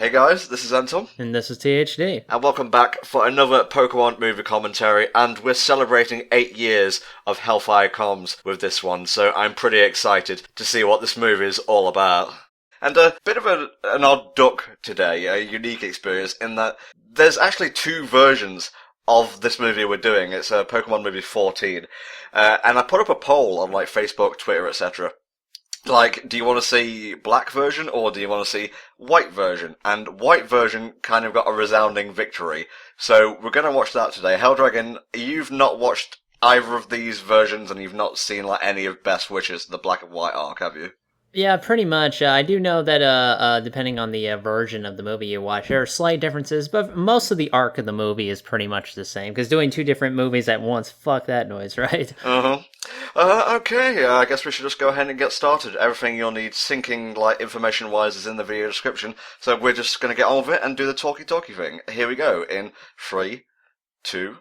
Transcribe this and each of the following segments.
Hey guys, this is NTom, And this is THD. and welcome back for another Pokemon movie commentary, and we're celebrating 8 years of HellfireComms with this one, so I'm pretty excited to see what this movie is all about. And a bit of an odd duck today, a unique experience, in that there's actually two versions of this movie we're doing. It's a Pokemon movie 14, and I put up a poll on Facebook, Twitter, etc. Do you want to see black version or do you want to see white version? And white version kind of got a resounding victory. So we're going to watch that today. Helldragon, you've not watched either of these versions and you've not seen any of Best Wishes, the black and white arc, have you? Yeah, pretty much. I do know that depending on the version of the movie you watch, there are slight differences, but most of the arc of the movie is pretty much the same, because doing two different movies at once, fuck that noise, right? Okay, I guess we should just go ahead and get started. Everything you'll need syncing, information-wise, is in the video description, so we're just going to get on with it and do the talky-talky thing. Here we go, in 3, 2,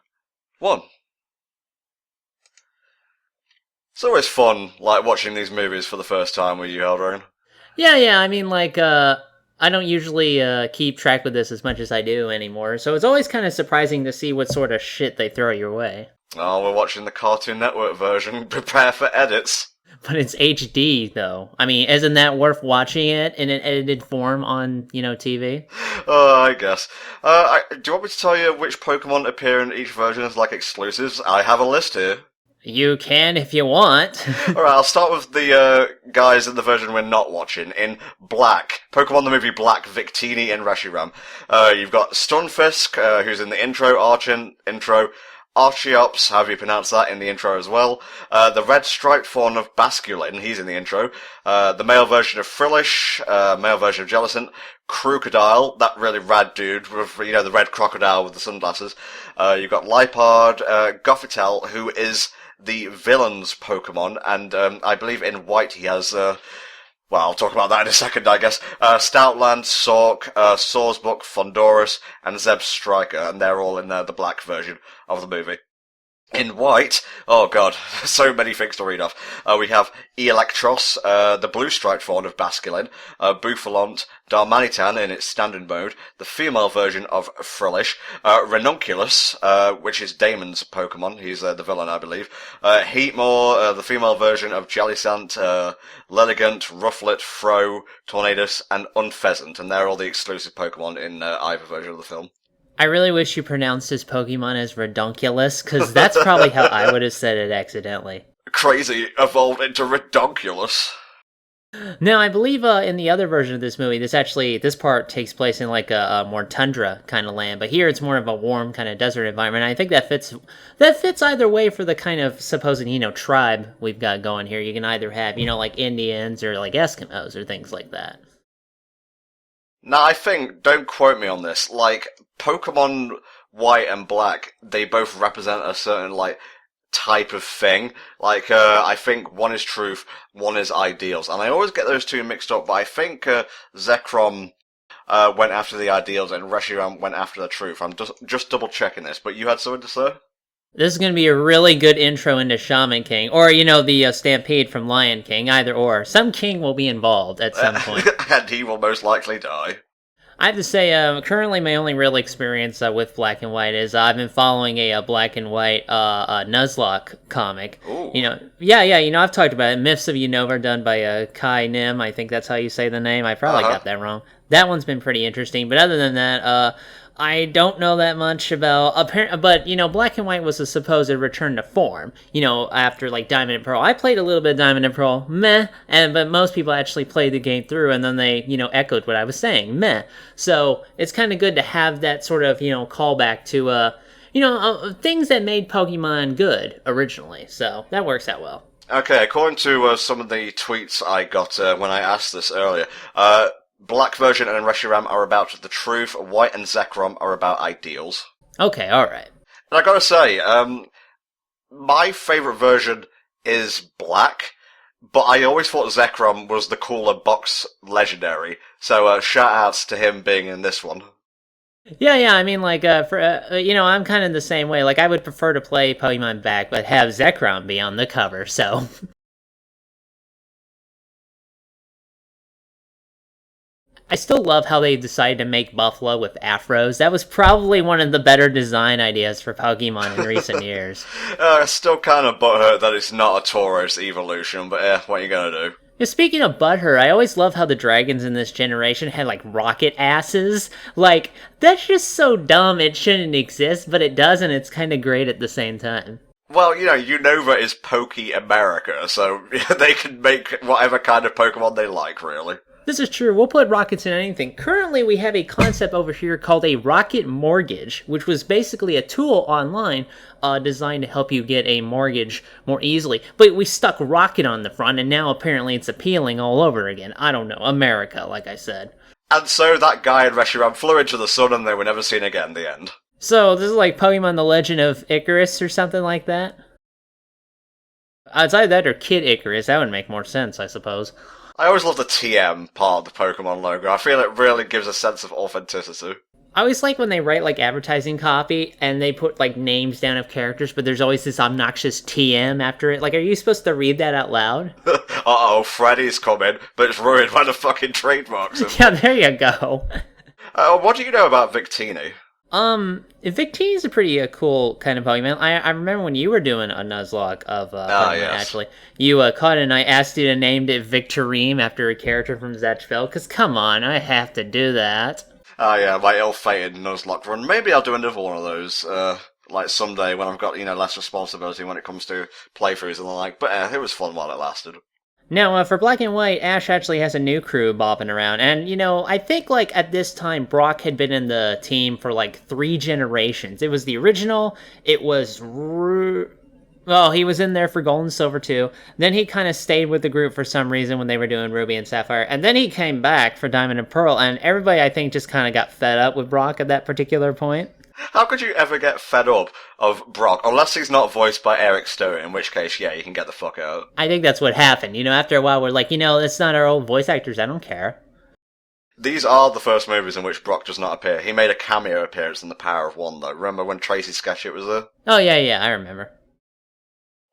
1. It's always fun, watching these movies for the first time with you, Helldragon. Yeah, I mean, I don't usually keep track with this as much as I do anymore, so it's always kind of surprising to see what sort of shit they throw your way. Oh, we're watching the Cartoon Network version. Prepare for edits. But it's HD, though. I mean, isn't that worth watching it in an edited form on, TV? I guess. Do you want me to tell you which Pokemon appear in each version as, exclusives? I have a list here. You can if you want. Alright, I'll start with the guys in the version we're not watching. In Black, Pokemon the movie Black, Victini and Reshiram. You've got Stunfisk, who's in the intro, Archeops, however you pronounce that, in the intro as well. The red striped fawn of Basculin, he's in the intro. The male version of Frillish, male version of Jellicent. Crocodile, that really rad dude with, the red crocodile with the sunglasses. You've got Lipard, Gothitelle, who is the villain's Pokemon, and I believe in white he has, I'll talk about that in a second, I guess. Stoutland, Sork, Sawsbuck, Fondorus, and Zeb Striker, and they're all in the black version of the movie. In white, oh god, so many things to read off. We have Electros, the blue-striped fawn of Basculin, Bouffalant, Darmanitan in its standard mode, the female version of Frillish, Ranunculus, which is Damon's Pokemon, he's the villain, I believe, Heatmore, the female version of Jellicent, Lilligant, Rufflet, Fro, Tornadus, and Unpheasant, and they're all the exclusive Pokemon in either version of the film. I really wish you pronounced his Pokemon as Redonkulus, because that's probably how I would have said it accidentally. Crazy, evolved into Redonkulus. No, I believe in the other version of this movie, this part takes place in a more tundra kind of land, but here it's more of a warm kind of desert environment. I think that fits either way for the kind of supposed, tribe we've got going here. You can either have, Indians or Eskimos or things like that. Now, I think, don't quote me on this, Pokemon White and Black, they both represent a certain, type of thing. I think one is truth, one is ideals. And I always get those two mixed up, but I think Zekrom went after the ideals and Reshiram went after the truth. I'm just double checking this, but you had something to say? This is going to be a really good intro into Shaman King, or, the Stampede from Lion King, either or. Some king will be involved at some point. And he will most likely die. I have to say, currently my only real experience with Black and White is I've been following a Black and White Nuzlocke comic. Ooh. I've talked about it. Myths of Unova, done by Kai Nim. I think that's how you say the name. I probably got that wrong. That one's been pretty interesting, but other than that, I don't know that much about, but, Black and White was a supposed return to form, after, Diamond and Pearl. I played a little bit of Diamond and Pearl, meh, but most people actually played the game through, and then they, echoed what I was saying, meh. So, it's kind of good to have that sort of, callback to, things that made Pokemon good, originally, so that works out well. Okay, according to some of the tweets I got when I asked this earlier, Black version and Reshiram are about the truth, White and Zekrom are about ideals. Okay, alright. And I gotta say, my favourite version is Black, but I always thought Zekrom was the cooler box legendary, so shout-outs to him being in this one. Yeah, I mean, I'm kind of the same way. I would prefer to play Pokemon Back, but have Zekrom be on the cover, so... I still love how they decided to make Buffalo with afros. That was probably one of the better design ideas for Pokemon in recent years. Still kind of butthurt that it's not a Tauros evolution, but yeah, what are you gonna do? Yeah, speaking of butthurt, I always love how the dragons in this generation had like rocket asses. Like, that's just so dumb it shouldn't exist, but it does, and it's kind of great at the same time. Well, Unova is Poke America, so they can make whatever kind of Pokemon they like, really. This is true. We'll put rockets in anything. Currently, we have a concept over here called a rocket mortgage, which was basically a tool online designed to help you get a mortgage more easily. But we stuck rocket on the front, and now apparently it's appealing all over again. I don't know. America, like I said. And so that guy in Reshiram flew into the sun and they were never seen again, the end. So this is like Pokemon The Legend of Icarus or something like that? It's either that or Kid Icarus. That would make more sense, I suppose. I always love the TM part of the Pokemon logo. I feel it really gives a sense of authenticity. I always like when they write like advertising copy and they put like names down of characters, but there's always this obnoxious TM after it. Like, are you supposed to read that out loud? Uh-oh, Freddy's coming, but it's ruined by the fucking trademarks. Yeah, there you go. What do you know about Victini? Victini is a pretty cool kind of Pokemon. I remember when you were doing a Nuzlocke of Pokemon, yes. actually. You caught it and I asked you to name it Victorine after a character from Zetchville, because come on, I have to do that. Oh yeah, my ill-fated Nuzlocke run. Maybe I'll do another one of those, like someday when I've got, less responsibility when it comes to playthroughs and the like. But it was fun while it lasted. Now, for Black and White, Ash actually has a new crew bopping around, and, I think, like, at this time, Brock had been in the team for, like, 3 generations. It was the original, it was... Well, he was in there for Gold and Silver, too. Then he kind of stayed with the group for some reason when they were doing Ruby and Sapphire, and then he came back for Diamond and Pearl, and everybody, I think, just kind of got fed up with Brock at that particular point. How could you ever get fed up of Brock? Unless he's not voiced by Eric Stone, in which case, yeah, you can get the fuck out. I think that's what happened. After a while, we're like, it's not our old voice actors, I don't care. These are the first movies in which Brock does not appear. He made a cameo appearance in The Power of One, though. Remember when Tracy Sketchit was there? Oh, yeah, I remember.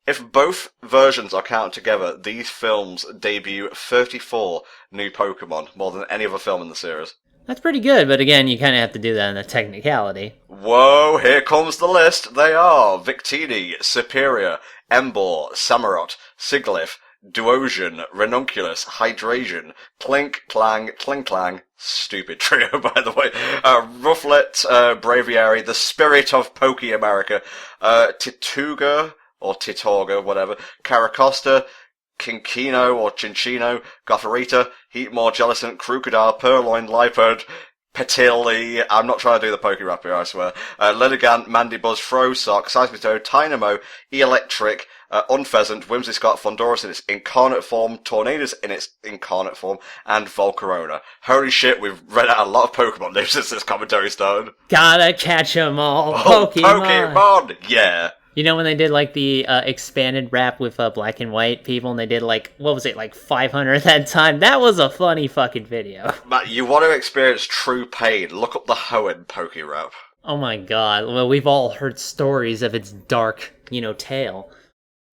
If both versions are counted together, these films debut 34 new Pokemon, more than any other film in the series. That's pretty good, but again, you kind of have to do that in a technicality. Whoa, here comes the list. They are Victini, Superior, Emboar, Samurott, Sigilyph, Duosion, Ranunculus, Hydration, Clink, Clang, Clang, stupid trio, by the way, Rufflet, Braviary, the Spirit of Poke America, Tituga, or Titorga, whatever, Caracosta, Kinkino or Chinchino, Gotharita, Heatmore, Jellicent, Crocodile, Purloin, Lipard, Petilli, I'm not trying to do the Poke Rap here, I swear, Liddigant, Mandibuzz, Frosok, Seismitoad, Tynamo, Electric, Unpheasant, Whimsicott, Fundorus in its incarnate form, Tornadus in its incarnate form, and Volcarona. Holy shit, we've read out a lot of Pokemon names since this commentary started. Gotta catch 'em all, Oh, Pokemon! Pokemon! Yeah! When they did, like, the expanded rap with Black and White people, and they did, like, what was it, like, 500 at that time? That was a funny fucking video. Matt, you want to experience true pain, look up the Hoenn Poke Rap. Oh my god, well, we've all heard stories of its dark, tale.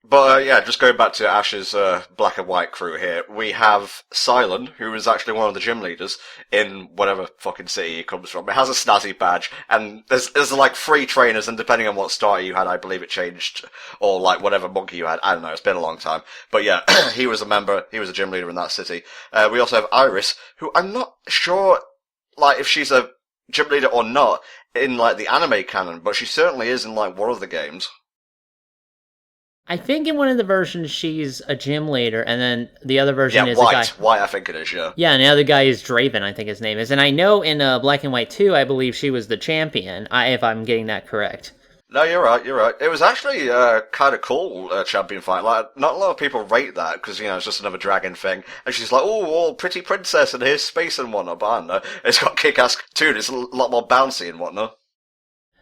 But, yeah, just going back to Ash's Black and White crew here, we have Silent, who is actually one of the gym leaders in whatever fucking city he comes from. It has a snazzy badge, and there's like 3 trainers, and depending on what starter you had, I believe it changed, or like whatever monkey you had, I don't know, it's been a long time. But yeah, he was a gym leader in that city. We also have Iris, who I'm not sure, like, if she's a gym leader or not in, like, the anime canon, but she certainly is in, like, one of the games. I think in one of the versions she's a gym leader, and then the other version is White. a guy. White, I think it is, yeah. Yeah, and the other guy is Draven, I think his name is. And I know in Black and White 2, I believe she was the champion, if I'm getting that correct. No, you're right. It was actually kind of cool, champion fight. Like, not a lot of people rate that, because, it's just another dragon thing. And she's like, oh, pretty princess, and here's space and whatnot. But I don't know, it's got kick-ass too, and it's a lot more bouncy and whatnot.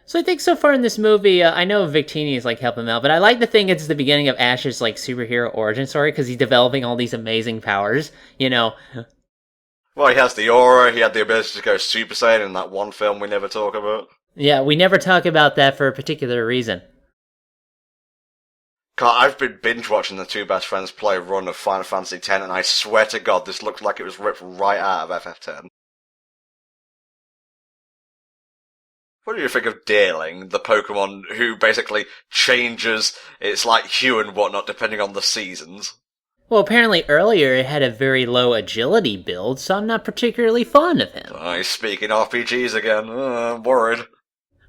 So I think so far in this movie, I know Victini is, like, helping him out, but I like to think it's the beginning of Ash's, like, superhero origin story, because he's developing all these amazing powers, Well, he has the aura, he had the ability to go Super Saiyan in that one film we never talk about. Yeah, we never talk about that for a particular reason. God, I've been binge-watching the Two Best Friends play a run of Final Fantasy X, and I swear to God, this looks like it was ripped right out of FF10. What do you think of Deerling, the Pokemon who basically changes its like hue and whatnot depending on the seasons? Well, apparently earlier it had a very low agility build, so I'm not particularly fond of him. He's speaking RPGs again. I'm worried.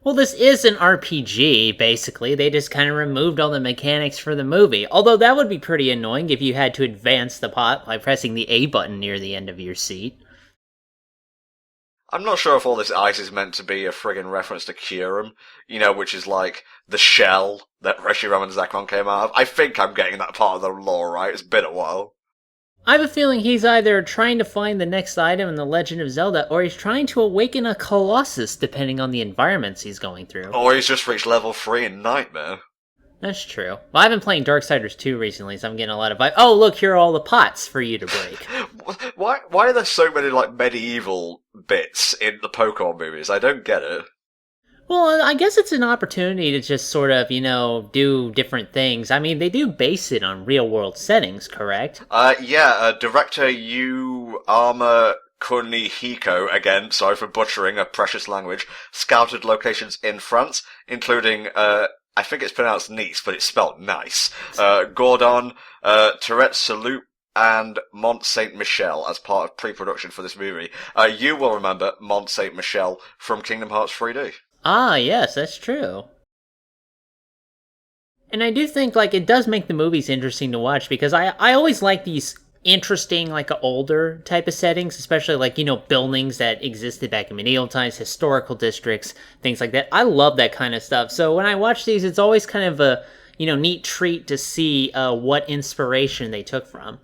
Well, this is an RPG, basically. They just kind of removed all the mechanics for the movie. Although that would be pretty annoying if you had to advance the pot by pressing the A button near the end of your seat. I'm not sure if all this ice is meant to be a friggin' reference to Kyurem, which is like the shell that Reshiram and Zekrom came out of. I think I'm getting that part of the lore right. It's been a while. I have a feeling he's either trying to find the next item in The Legend of Zelda, or he's trying to awaken a Colossus, depending on the environments he's going through. Or he's just reached level 3 in Nightmare. That's true. Well, I've been playing Darksiders 2 recently, so I'm getting a lot of oh, look, here are all the pots for you to break. Why are there so many, medieval bits in the Pokemon movies? I don't get it. Well, I guess it's an opportunity to just sort of, do different things. I mean, they do base it on real-world settings, correct? Director Yu Arma Kunihiko, again, sorry for butchering a precious language, scouted locations in France, including, I think it's pronounced Nice, but it's spelled nice, Gordon, Tourette-Salut, and Mont Saint-Michel as part of pre-production for this movie. You will remember Mont Saint-Michel from Kingdom Hearts 3D. Ah, yes, that's true. And I do think, it does make the movies interesting to watch, because I always like these interesting, older type of settings, especially, buildings that existed back in medieval times, historical districts, things like that. I love that kind of stuff. So when I watch these, it's always kind of a, neat treat to see what inspiration they took from.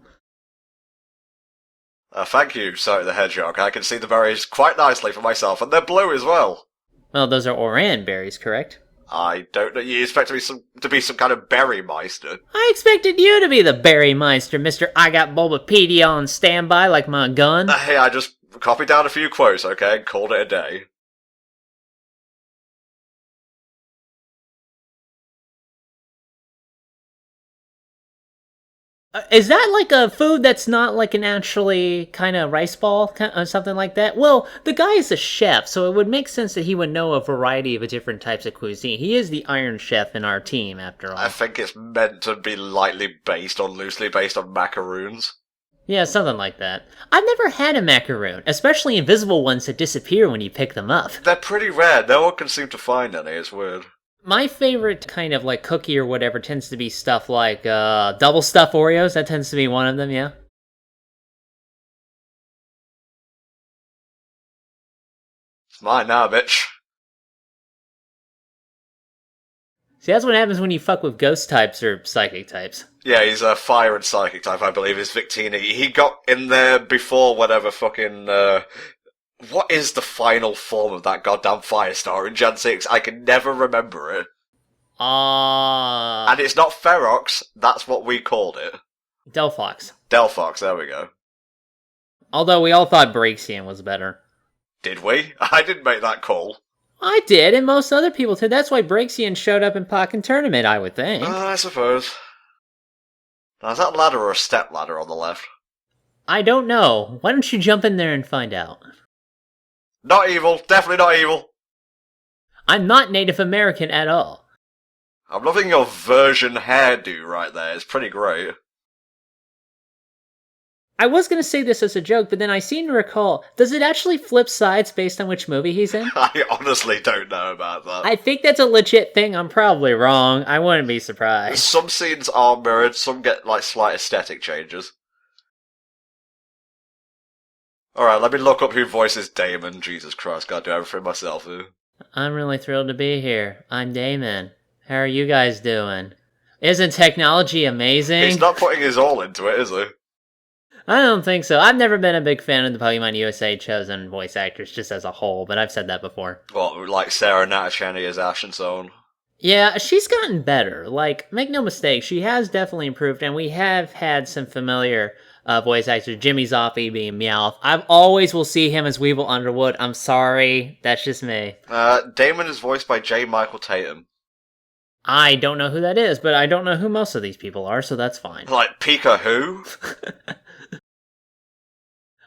Thank you, Sonic the Hedgehog. I can see the berries quite nicely for myself, and they're blue as well. Well, those are Oran berries, correct? I don't know. You expect to be some kind of berry meister? I expected you to be the berry meister, Mr. I got Bulbapedia on standby like my gun. Hey, I just copied down a few quotes, okay, and called it a day. Is that a food that's not an actually kind of rice ball, or something like that? Well, the guy is a chef, so it would make sense that he would know a variety of different types of cuisine. He is the Iron Chef in our team, after all. I think it's meant to be loosely based on macaroons. Yeah, something like that. I've never had a macaroon, especially invisible ones that disappear when you pick them up. They're pretty rare. No one can seem to find any. It's weird. My favorite kind of cookie or whatever tends to be stuff like double stuffed Oreos. That tends to be one of them, yeah. It's mine now, bitch. See, that's what happens when you fuck with ghost types or psychic types. Yeah, he's a fire and psychic type, I believe, is Victini. He got in there before whatever fucking, what is the final form of that goddamn Firestar in Gen 6? I can never remember it. And it's not Ferox, that's what we called it. Delphox. Delphox, there we go. Although we all thought Braixen was better. Did we? I didn't make that call. I did, and most other people did. That's why Braixen showed up in Pokken Tournament, I would think. I suppose. Now, is that ladder or a step ladder on the left? I don't know. Why don't you jump in there and find out? Not evil. Definitely not evil. I'm not Native American at all. I'm loving your version hairdo right there. It's pretty great. I was going to say this as a joke, but then I seem to recall, does it actually flip sides based on which movie he's in? I honestly don't know about that. I think that's a legit thing. I'm probably wrong. I wouldn't be surprised. Some scenes are mirrored, some get slight aesthetic changes. Alright, let me look up who voices Damon. Jesus Christ, gotta do everything myself here. I'm really thrilled to be here. I'm Damon. How are you guys doing? Isn't technology amazing? He's not putting his all into it, is he? I don't think so. I've never been a big fan of the Pokemon USA chosen voice actors just as a whole, but I've said that before. What, like Sarah Natashani as Ash and so on? Yeah, she's gotten better. Make no mistake, she has definitely improved, and we have had some familiar voice actors. Jimmy Zoffi being Meowth. I always will see him as Weevil Underwood. I'm sorry, that's just me. Damon is voiced by J. Michael Tatum. I don't know who that is, but I don't know who most of these people are, so that's fine. Pika who?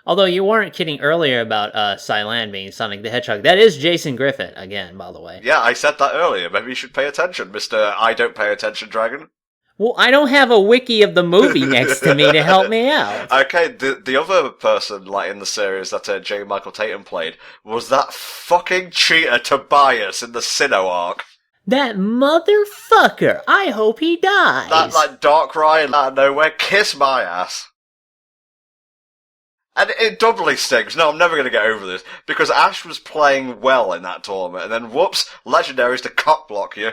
Although you weren't kidding earlier about Cylon being Sonic the Hedgehog. That is Jason Griffith, again, by the way. Yeah, I said that earlier. Maybe you should pay attention, Mr. I don't pay attention dragon. Well, I don't have a wiki of the movie next to me to help me out. Okay, the other person, like, in the series that J. Michael Tatum played was that fucking cheater Tobias in the Sinnoh arc. That motherfucker! I hope he dies! That, like, Dark Ryan out of nowhere, kiss my ass. And it doubly stings. No, I'm never going to get over this. Because Ash was playing well in that tournament, and then whoops, Legendaries to cockblock you.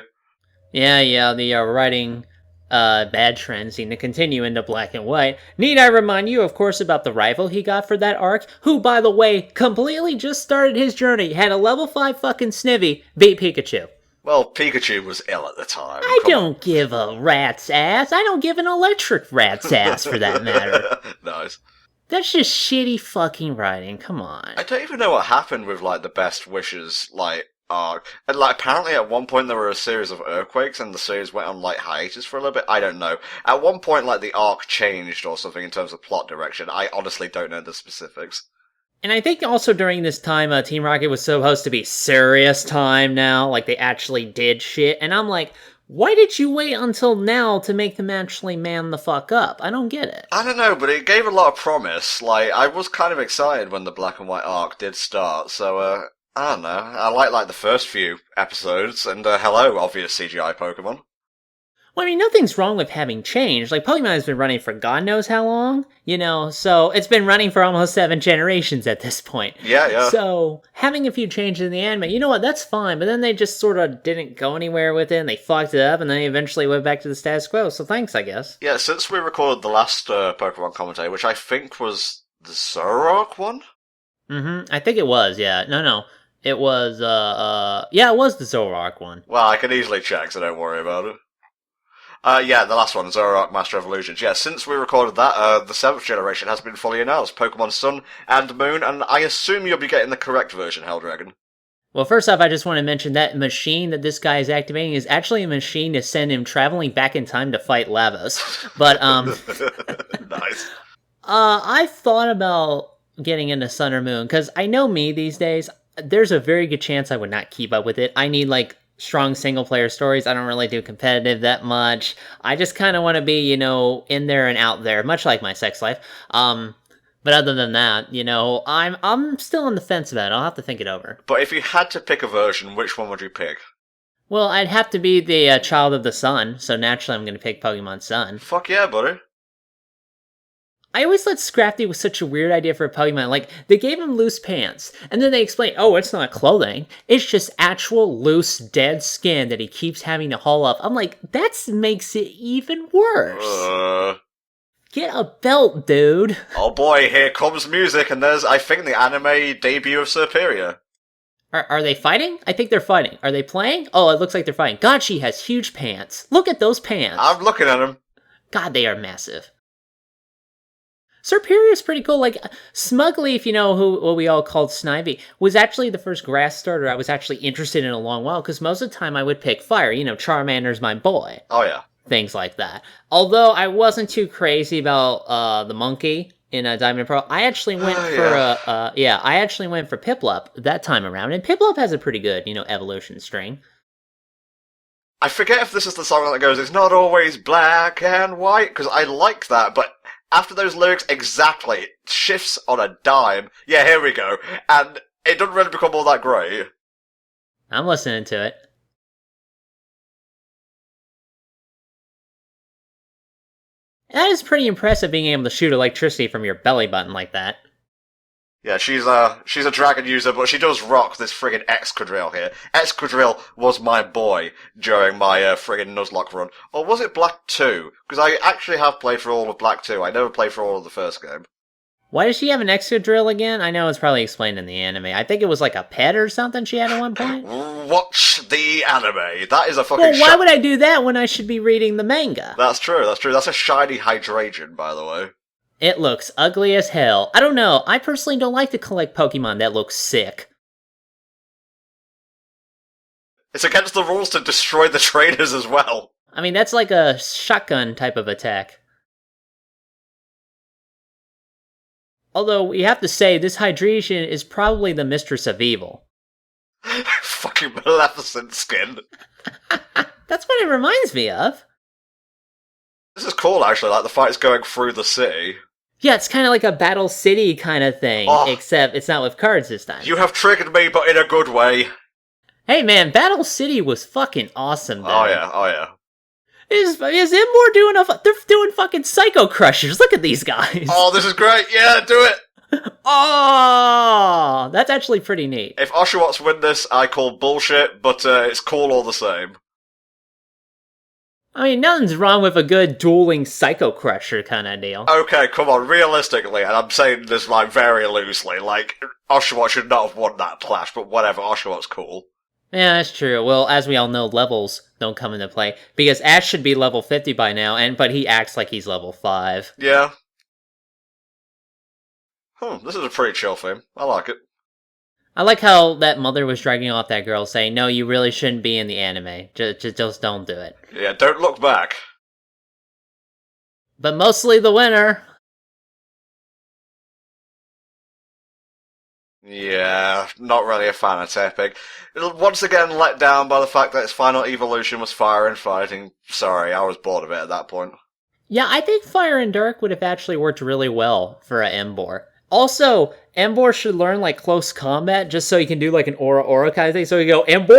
Yeah, the writing bad trends seem to continue into Black and White. Need I remind you, of course, about the rival he got for that arc, who, by the way, completely just started his journey, had a level 5 fucking Snivy, beat Pikachu. Well, Pikachu was ill at the time. I don't give a rat's ass. I don't give an electric rat's ass, for that matter. Nice. That's just shitty fucking writing, come on. I don't even know what happened with, like, the Best Wishes, like, arc. And, like, apparently at one point there were a series of earthquakes and the series went on, like, hiatus for a little bit. I don't know. At one point, like, the arc changed or something in terms of plot direction. I honestly don't know the specifics. And I think also during this time, Team Rocket was supposed to be serious time now, like they actually did shit. And I'm like, why did you wait until now to make them actually man the fuck up? I don't get it. I don't know, but it gave a lot of promise. Like, I was kind of excited when the Black and White arc did start, so, I don't know. I like, the first few episodes, and, hello, obvious CGI Pokemon. Well, I mean, nothing's wrong with having changed. Like, Pokemon has been running for God knows how long, you know, so it's been running for almost 7 generations at this point. Yeah. So, having a few changes in the anime, you know what, that's fine, but then they just sort of didn't go anywhere with it, and they fucked it up, and then they eventually went back to the status quo, so thanks, I guess. Yeah, since we recorded the last Pokemon commentary, which I think was the Zoroark one? I think it was, yeah. No. It was, yeah, it was the Zoroark one. Well, I can easily check, so don't worry about it. Yeah, the last one, Zoroark Master Evolutions. Yeah, since we recorded that, the 7th generation has been fully announced. Pokemon Sun and Moon, and I assume you'll be getting the correct version, Helldragon. Well, first off, I just want to mention that machine that this guy is activating is actually a machine to send him traveling back in time to fight Lavos. But, Nice. I thought about getting into Sun or Moon, because I know me these days, there's a very good chance I would not keep up with it. I need, like, strong single-player stories. I don't really do competitive that much. I just kind of want to be, you know, in there and out there, much like my sex life. But other than that, you know, I'm still on the fence about it. I'll have to think it over. But if you had to pick a version, which one would you pick? Well, I'd have to be the child of the sun, so naturally I'm going to pick Pokemon Sun. Fuck yeah, buddy. I always thought Scrafty was such a weird idea for a Pokemon. Like, they gave him loose pants, and then they explained, oh, it's not clothing. It's just actual loose, dead skin that he keeps having to haul up. I'm like, that makes it even worse. Get a belt, dude. Oh boy, here comes music, and there's, I think, the anime debut of Serperior. Are they fighting? I think they're fighting. Are they playing? Oh, it looks like they're fighting. God, she has huge pants. Look at those pants. I'm looking at them. God, they are massive. Serperior is pretty cool. Like, Smugly, if you know what we all called Snivy, was actually the first grass starter I was actually interested in a long while, because most of the time I would pick fire. You know, Charmander's my boy. Oh, yeah. Things like that. Although I wasn't too crazy about the monkey in Diamond and Pearl, I actually went I actually went for Piplup that time around, and Piplup has a pretty good, you know, evolution string. I forget if this is the song that goes, it's not always black and white, because I like that, but after those lyrics, exactly, it shifts on a dime. Yeah, here we go. And it doesn't really become all that great. I'm listening to it. That is pretty impressive, being able to shoot electricity from your belly button like that. Yeah, she's a dragon user, but she does rock this friggin' Excadrill here. Excadrill was my boy during my friggin' Nuzlocke run. Or was it Black 2? Because I actually have played for all of Black 2. I never played for all of the first game. Why does she have an Excadrill again? I know it's probably explained in the anime. I think it was like a pet or something she had at one point. Watch the anime. That is a fucking Well, why would I do that when I should be reading the manga? That's true. That's a shiny Hydreigon, by the way. It looks ugly as hell. I don't know. I personally don't like to collect Pokemon that look sick. It's against the rules to destroy the trainers as well. I mean, that's like a shotgun type of attack. Although, we have to say, this hydration is probably the mistress of evil. Fucking Maleficent skin. That's what it reminds me of. This is cool, actually, like the fight's going through the city. Yeah, it's kind of like a Battle City kind of thing, except it's not with cards this time. You have triggered me, but in a good way. Hey man, Battle City was fucking awesome, though. Oh yeah. Is Imbor doing they're doing fucking Psycho Crushers, look at these guys! Oh, this is great, yeah, do it! Oh, that's actually pretty neat. If Oshawotts win this, I call bullshit, but it's cool all the same. I mean, nothing's wrong with a good dueling Psycho Crusher kind of deal. Okay, come on, realistically, and I'm saying this like very loosely, like, Oshawott should not have won that clash, but whatever, Oshawott's cool. Yeah, that's true. Well, as we all know, levels don't come into play, because Ash should be level 50 by now, but he acts like he's level 5. Yeah. This is a pretty chill theme. I like it. I like how that mother was dragging off that girl, saying, no, you really shouldn't be in the anime. Just don't do it. Yeah, don't look back. But mostly the winner. Yeah, not really a fan of Tepig. Once again let down by the fact that its final evolution was fire and fighting. Sorry, I was bored of it at that point. Yeah, I think Fire and Dark would have actually worked really well for a Embor. Also, Embor should learn, like, close combat just so he can do, like, an aura kind of thing. So he go, Embor!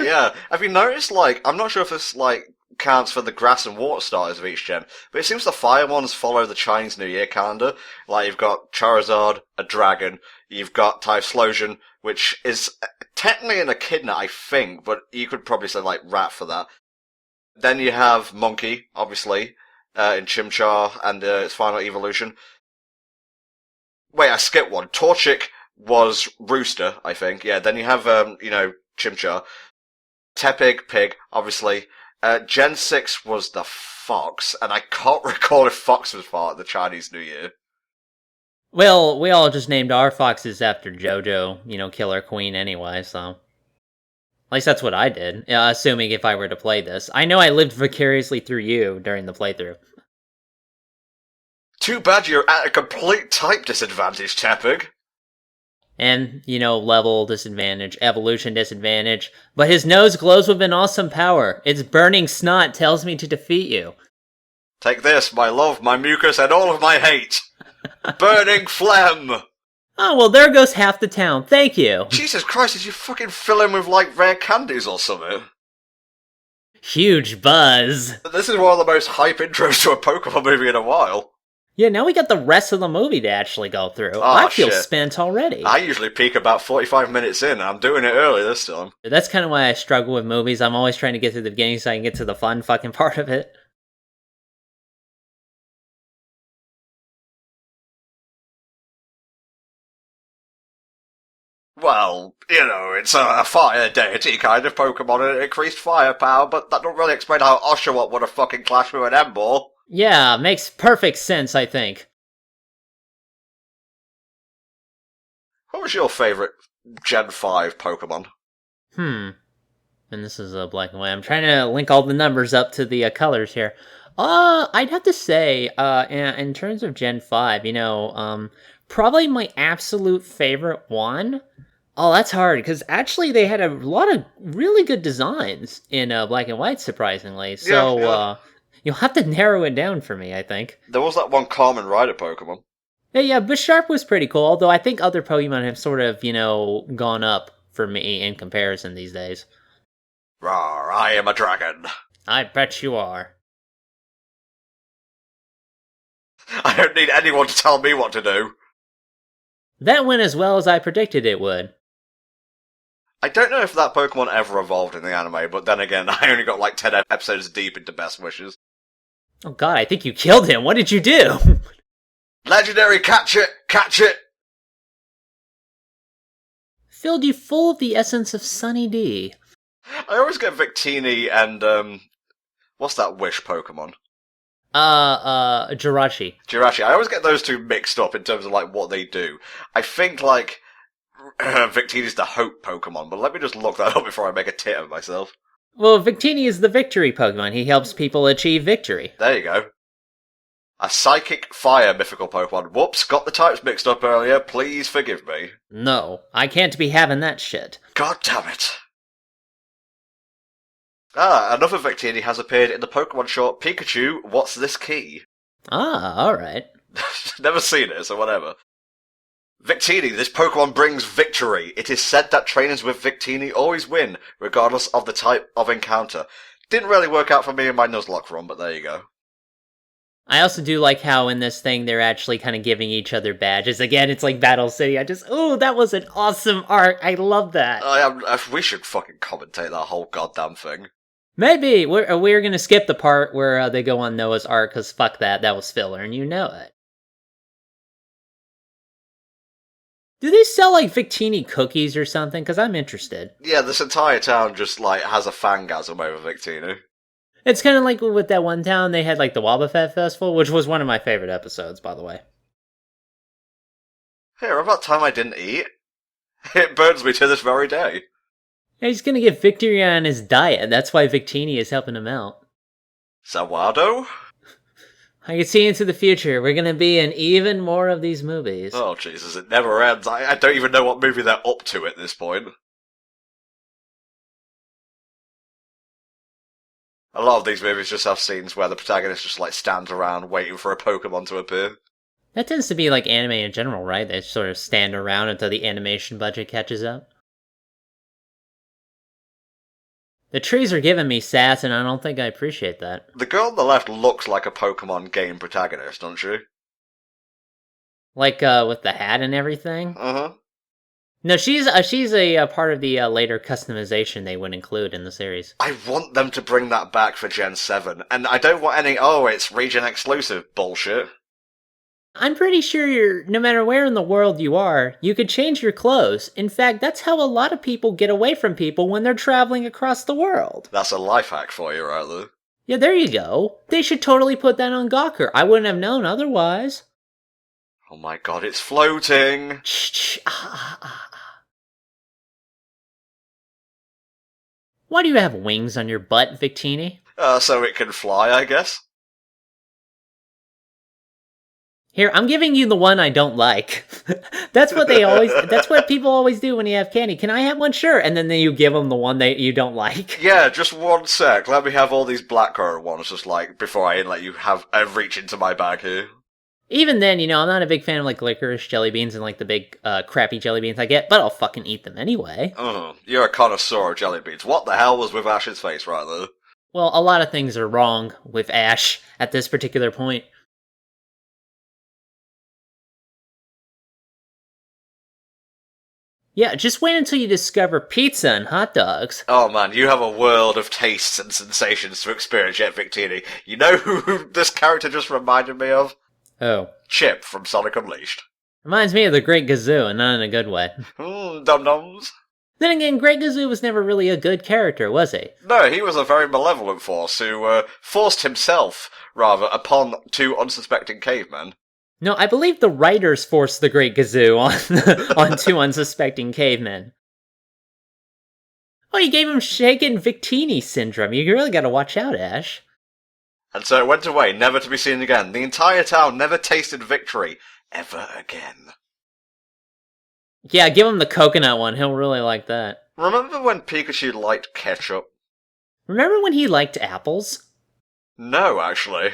Yeah. Have you noticed, like, I'm not sure if this, like, counts for the grass and water starters of each gen, but it seems the fire ones follow the Chinese New Year calendar. Like, you've got Charizard, a dragon, you've got Typhlosion, which is technically an echidna, I think, but you could probably say, like, rat for that. Then you have Monkey, obviously, in Chimchar and its final evolution. Wait, I skipped one. Torchic was Rooster, I think. Yeah, then you have, Chimchar. Tepig, Pig, obviously. Gen 6 was the Fox, and I can't recall if Fox was part of the Chinese New Year. Well, we all just named our foxes after JoJo, Killer Queen anyway, so... At least that's what I did, assuming if I were to play this. I know I lived vicariously through you during the playthrough. Too bad you're at a complete type disadvantage, Tepig. And, level disadvantage, evolution disadvantage. But his nose glows with an awesome power. Its burning snot tells me to defeat you. Take this, my love, my mucus, and all of my hate. Burning phlegm. Oh, well, there goes half the town. Thank you. Jesus Christ, did you fucking fill him with, like, rare candies or something? Huge buzz. This is one of the most hype intros to a Pokemon movie in a while. Yeah, now we got the rest of the movie to actually go through. Oh, I feel shit. spent already. I usually peak about 45 minutes in, and I'm doing it early this time. That's kind of why I struggle with movies. I'm always trying to get to the beginning so I can get to the fun fucking part of it. Well, it's a fire deity kind of Pokemon and increased firepower, but that don't really explain how Oshawott would have fucking clashed with an Embor. Yeah, makes perfect sense, I think. What was your favourite Gen 5 Pokemon? And this is a black and white. I'm trying to link all the numbers up to the colors here. I'd have to say, in terms of Gen 5, probably my absolute favorite one. Oh, that's hard, because actually they had a lot of really good designs in black and white, surprisingly. So, yeah. You'll have to narrow it down for me, I think. There was that one Carmen Rider Pokemon. Yeah, Bisharp was pretty cool, although I think other Pokemon have sort of, gone up for me in comparison these days. Rawr, I am a dragon. I bet you are. I don't need anyone to tell me what to do. That went as well as I predicted it would. I don't know if that Pokemon ever evolved in the anime, but then again, I only got like 10 episodes deep into Best Wishes. Oh god, I think you killed him. What did you do? Legendary, catch it! Catch it! Filled you full of the essence of Sunny D. I always get Victini and, what's that Wish Pokemon? Jirachi. Jirachi. I always get those two mixed up in terms of, like, what they do. I think, like, Victini's the Hope Pokemon, but let me just look that up before I make a tit of myself. Well, Victini is the victory Pokemon. He helps people achieve victory. There you go. A psychic fire mythical Pokemon. Whoops, got the types mixed up earlier. Please forgive me. No, I can't be having that shit. God damn it. Another Victini has appeared in the Pokemon short Pikachu, What's This Key? Alright. Never seen it, so whatever. Victini, this Pokemon brings victory. It is said that trainers with Victini always win, regardless of the type of encounter. Didn't really work out for me in my Nuzlocke run, but there you go. I also do like how in this thing they're actually kind of giving each other badges. Again, it's like Battle City. That was an awesome arc. I love that. We should fucking commentate that whole goddamn thing. Maybe. We're going to skip the part where they go on Noah's Ark, because fuck that. That was filler, and you know it. Do they sell, like, Victini cookies or something? Because I'm interested. Yeah, this entire town just, like, has a fangasm over Victini. It's kind of like with that one town, they had, like, the Wobbuffet Festival, which was one of my favorite episodes, by the way. Here, about time I didn't eat. It burns me to this very day. Yeah, he's gonna get victory on his diet. That's why Victini is helping him out. Zawado? I can see into the future. We're gonna be in even more of these movies. Oh, Jesus, it never ends. I don't even know what movie they're up to at this point. A lot of these movies just have scenes where the protagonist just, like, stands around waiting for a Pokemon to appear. That tends to be like anime in general, right? They sort of stand around until the animation budget catches up. The trees are giving me sass, and I don't think I appreciate that. The girl on the left looks like a Pokemon game protagonist, doesn't she? Like, with the hat and everything? Uh-huh. No, she's a part of the later customization they would include in the series. I want them to bring that back for Gen 7, and I don't want any, it's region exclusive bullshit. I'm pretty sure no matter where in the world you are, you could change your clothes. In fact, that's how a lot of people get away from people when they're traveling across the world. That's a life hack for you, right, Lou? Yeah, there you go. They should totally put that on Gawker. I wouldn't have known otherwise. Oh my god, it's floating! Shh. Why do you have wings on your butt, Victini? So it can fly, I guess? Here, I'm giving you the one I don't like. That's what people always do when you have candy. Can I have one? Sure. And then you give them the one that you don't like. Yeah, just one sec. Let me have all these blackcurrant ones just like before I let you have reach into my bag here. Even then, I'm not a big fan of like licorice jelly beans and like the big crappy jelly beans I get, but I'll fucking eat them anyway. You're a connoisseur of jelly beans. What the hell was with Ash's face right there? Well, a lot of things are wrong with Ash at this particular point. Yeah, just wait until you discover pizza and hot dogs. Oh man, you have a world of tastes and sensations to experience yet, Victini. You know who this character just reminded me of? Oh. Chip from Sonic Unleashed. Reminds me of the Great Gazoo, and not in a good way. Dum-dums. Then again, Great Gazoo was never really a good character, was he? No, he was a very malevolent force who forced himself, rather, upon two unsuspecting cavemen. No, I believe the writers forced the Great Gazoo on two unsuspecting cavemen. Oh, you gave him shaken Victini syndrome. You really gotta watch out, Ash. And so it went away, never to be seen again. The entire town never tasted victory, ever again. Yeah, give him the coconut one. He'll really like that. Remember when Pikachu liked ketchup? Remember when he liked apples? No, actually.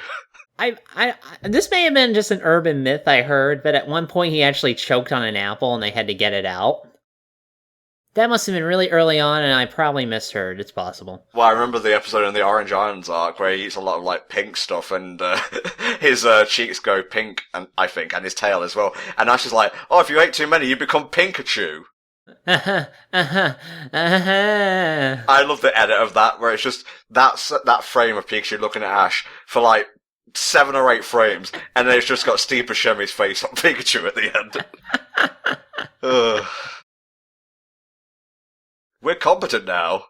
This may have been just an urban myth I heard, but at one point he actually choked on an apple and they had to get it out. That must have been really early on, and I probably misheard. It's possible. Well, I remember the episode in the Orange Islands arc where he eats a lot of, like, pink stuff, and his cheeks go pink, and I think, and his tail as well. And Ash is like, if you ate too many, you become Pikachu. I love the edit of that, where it's just that frame of Pikachu looking at Ash for, like, 7 or 8 frames, and then it's just got Steve Buscemi's face on Pikachu at the end. We're competent now.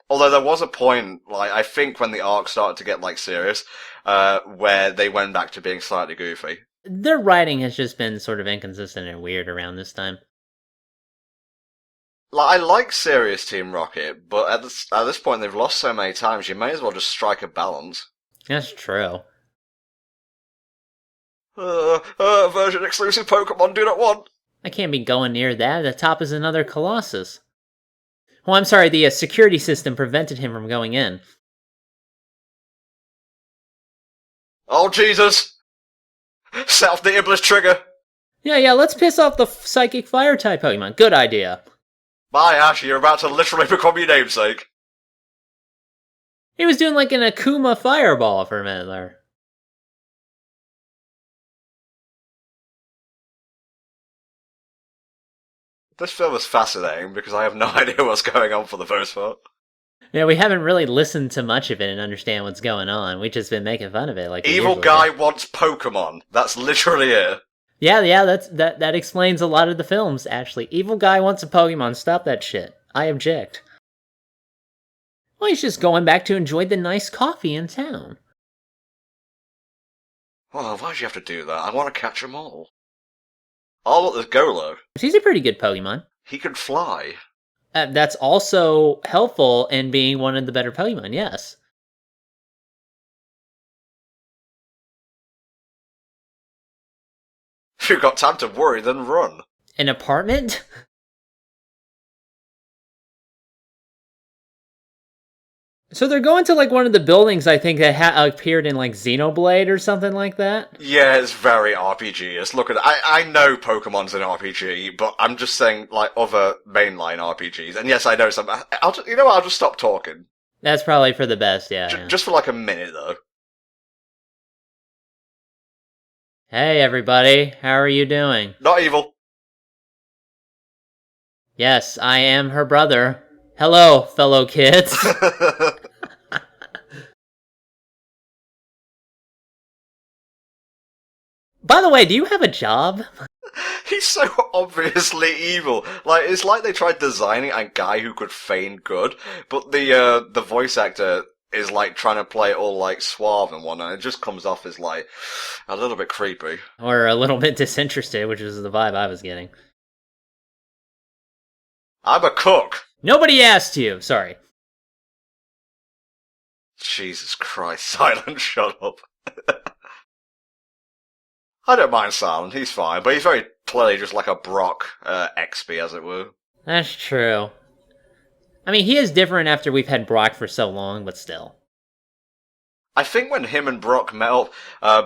Although there was a point, like, I think when the arc started to get, like, serious, where they went back to being slightly goofy. Their writing has just been sort of inconsistent and weird around this time. Like, I like serious Team Rocket, but at this point they've lost so many times, you may as well just strike a balance. That's true. Version exclusive Pokemon do not want. I can't be going near that. The top is another Colossus. Oh, I'm sorry, the security system prevented him from going in. Oh, Jesus! Set off the Iblis trigger! Yeah, let's piss off the psychic fire-type Pokemon. Good idea. Bye, Ash, you're about to literally become your namesake. He was doing like an Akuma fireball for a minute there. This film is fascinating because I have no idea what's going on for the most part. Yeah, we haven't really listened to much of it and understand what's going on. We've just been making fun of it. Like Evil guy wants Pokemon. That's literally it. Yeah, that explains a lot of the films, actually. Evil guy wants a Pokemon. Stop that shit. I object. Well, he's just going back to enjoy the nice coffee in town. Oh, why'd you have to do that? I want to catch them all. Oh, look, there's Golo. He's a pretty good Pokemon. He can fly. That's also helpful in being one of the better Pokemon, yes. If you've got time to worry, then run. An apartment? So they're going to like one of the buildings, I think, that appeared in like Xenoblade or something like that. Yeah, it's very RPG-ish. Look at I know Pokemon's an RPG, but I'm just saying like other mainline RPGs. And yes, I know some. I'll just stop talking. That's probably for the best, yeah. Just for like a minute though. Hey everybody, how are you doing? Not evil. Yes, I am her brother. Hello, fellow kids. By the way, do you have a job? He's so obviously evil. Like, it's like they tried designing a guy who could feign good, but the voice actor is like trying to play it all like suave and whatnot. It just comes off as like a little bit creepy. Or a little bit disinterested, which is the vibe I was getting. I'm a cook. Nobody asked you. Sorry. Jesus Christ, Silent, shut up. I don't mind Silent, he's fine, but he's very clearly just like a Brock XP, as it were. That's true. I mean, he is different after we've had Brock for so long, but still. I think when him and Brock met up,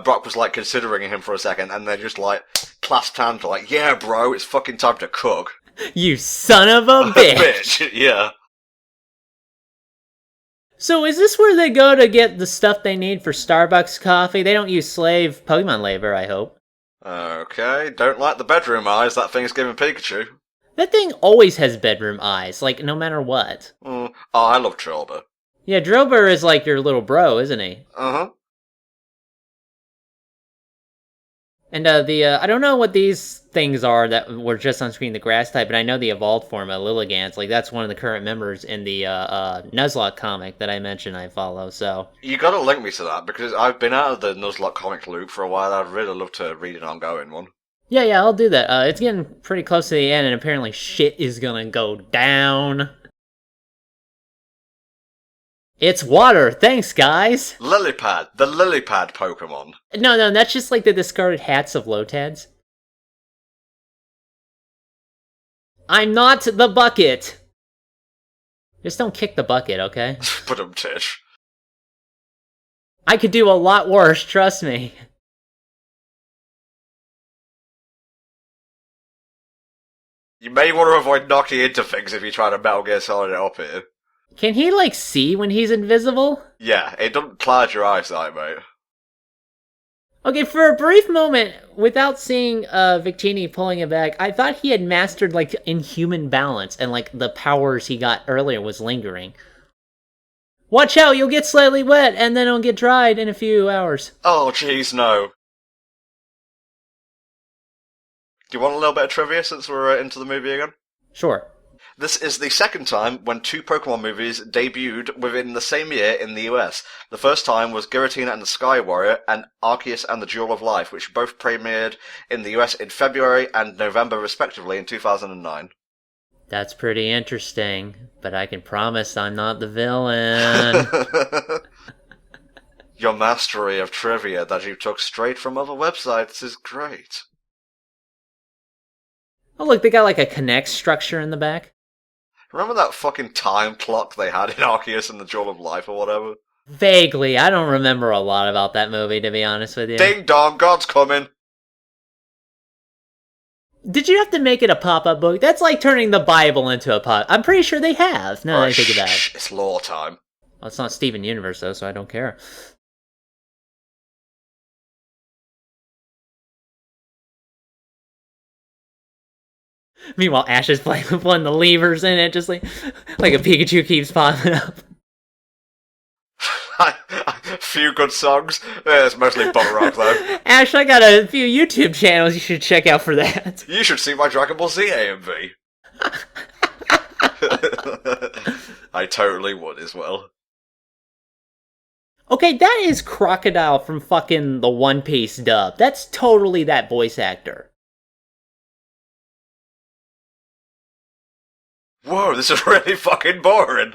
Brock was like considering him for a second, and they just like clasped hands, like, yeah, bro, it's fucking time to cook. You son of a bitch! Yeah. So is this where they go to get the stuff they need for Starbucks coffee? They don't use slave Pokemon labor, I hope. Okay, don't like the bedroom eyes that thing's giving Pikachu. That thing always has bedroom eyes, like, no matter what. Oh, I love Trilba. Yeah, Drober is like your little bro, isn't he? Uh-huh. And I don't know what these things are that were just on screen, the grass type, but I know the evolved form of Lilligant's, like, that's one of the current members in the Nuzlocke comic that I mentioned I follow, so. You gotta link me to that, because I've been out of the Nuzlocke comic loop for a while. I'd really love to read an ongoing one. Yeah, I'll do that. It's getting pretty close to the end, and apparently shit is gonna go down. It's water, thanks guys! Lillipad, the Lillipad Pokemon. No, that's just like the discarded hats of Lotads. I'm not the bucket! Just don't kick the bucket, okay? Tish. I could do a lot worse, trust me. You may want to avoid knocking into things if you try to Metal Gear Solid it up here. Can he, like, see when he's invisible? Yeah, it doesn't cloud your eyesight, mate. Okay, for a brief moment, without seeing Victini pulling it back, I thought he had mastered, like, inhuman balance, and, like, the powers he got earlier was lingering. Watch out, you'll get slightly wet, and then it'll get dried in a few hours. Oh, jeez, no. Do you want a little bit of trivia since we're into the movie again? Sure. This is the second time when two Pokemon movies debuted within the same year in the US. The first time was Giratina and the Sky Warrior and Arceus and the Jewel of Life, which both premiered in the US in February and November respectively in 2009. That's pretty interesting, but I can promise I'm not the villain. Your mastery of trivia that you took straight from other websites is great. Oh, look, they got like a connect structure in the back. Remember that fucking time clock they had in Arceus and the Jewel of Life or whatever? Vaguely. I don't remember a lot about that movie, to be honest with you. Ding dong, God's coming! Did you have to make it a pop-up book? That's like turning the Bible into a pop. I'm pretty sure they have. No, I think of that. It's lore time. Well, it's not Steven Universe, though, so I don't care. Meanwhile, Ash is playing with one of the levers in it, just like a Pikachu keeps popping up. Few good songs. It's mostly butt rock, though. Ash, I got a few YouTube channels you should check out for that. You should see my Dragon Ball Z AMV. I totally would as well. Okay, that is Crocodile from fucking the One Piece dub. That's totally that voice actor. Whoa, this is really fucking boring.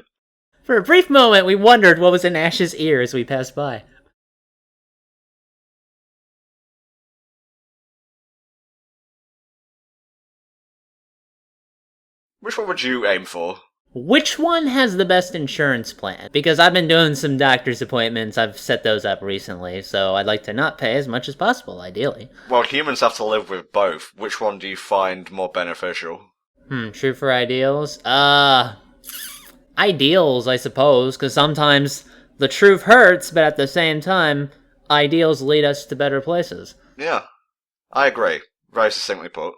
For a brief moment, we wondered what was in Ash's ear as we passed by. Which one would you aim for? Which one has the best insurance plan? Because I've been doing some doctor's appointments, I've set those up recently, so I'd like to not pay as much as possible, ideally. Well, humans have to live with both. Which one do you find more beneficial? True for ideals? Ideals, I suppose, because sometimes the truth hurts, but at the same time, ideals lead us to better places. Yeah, I agree. Very succinctly put.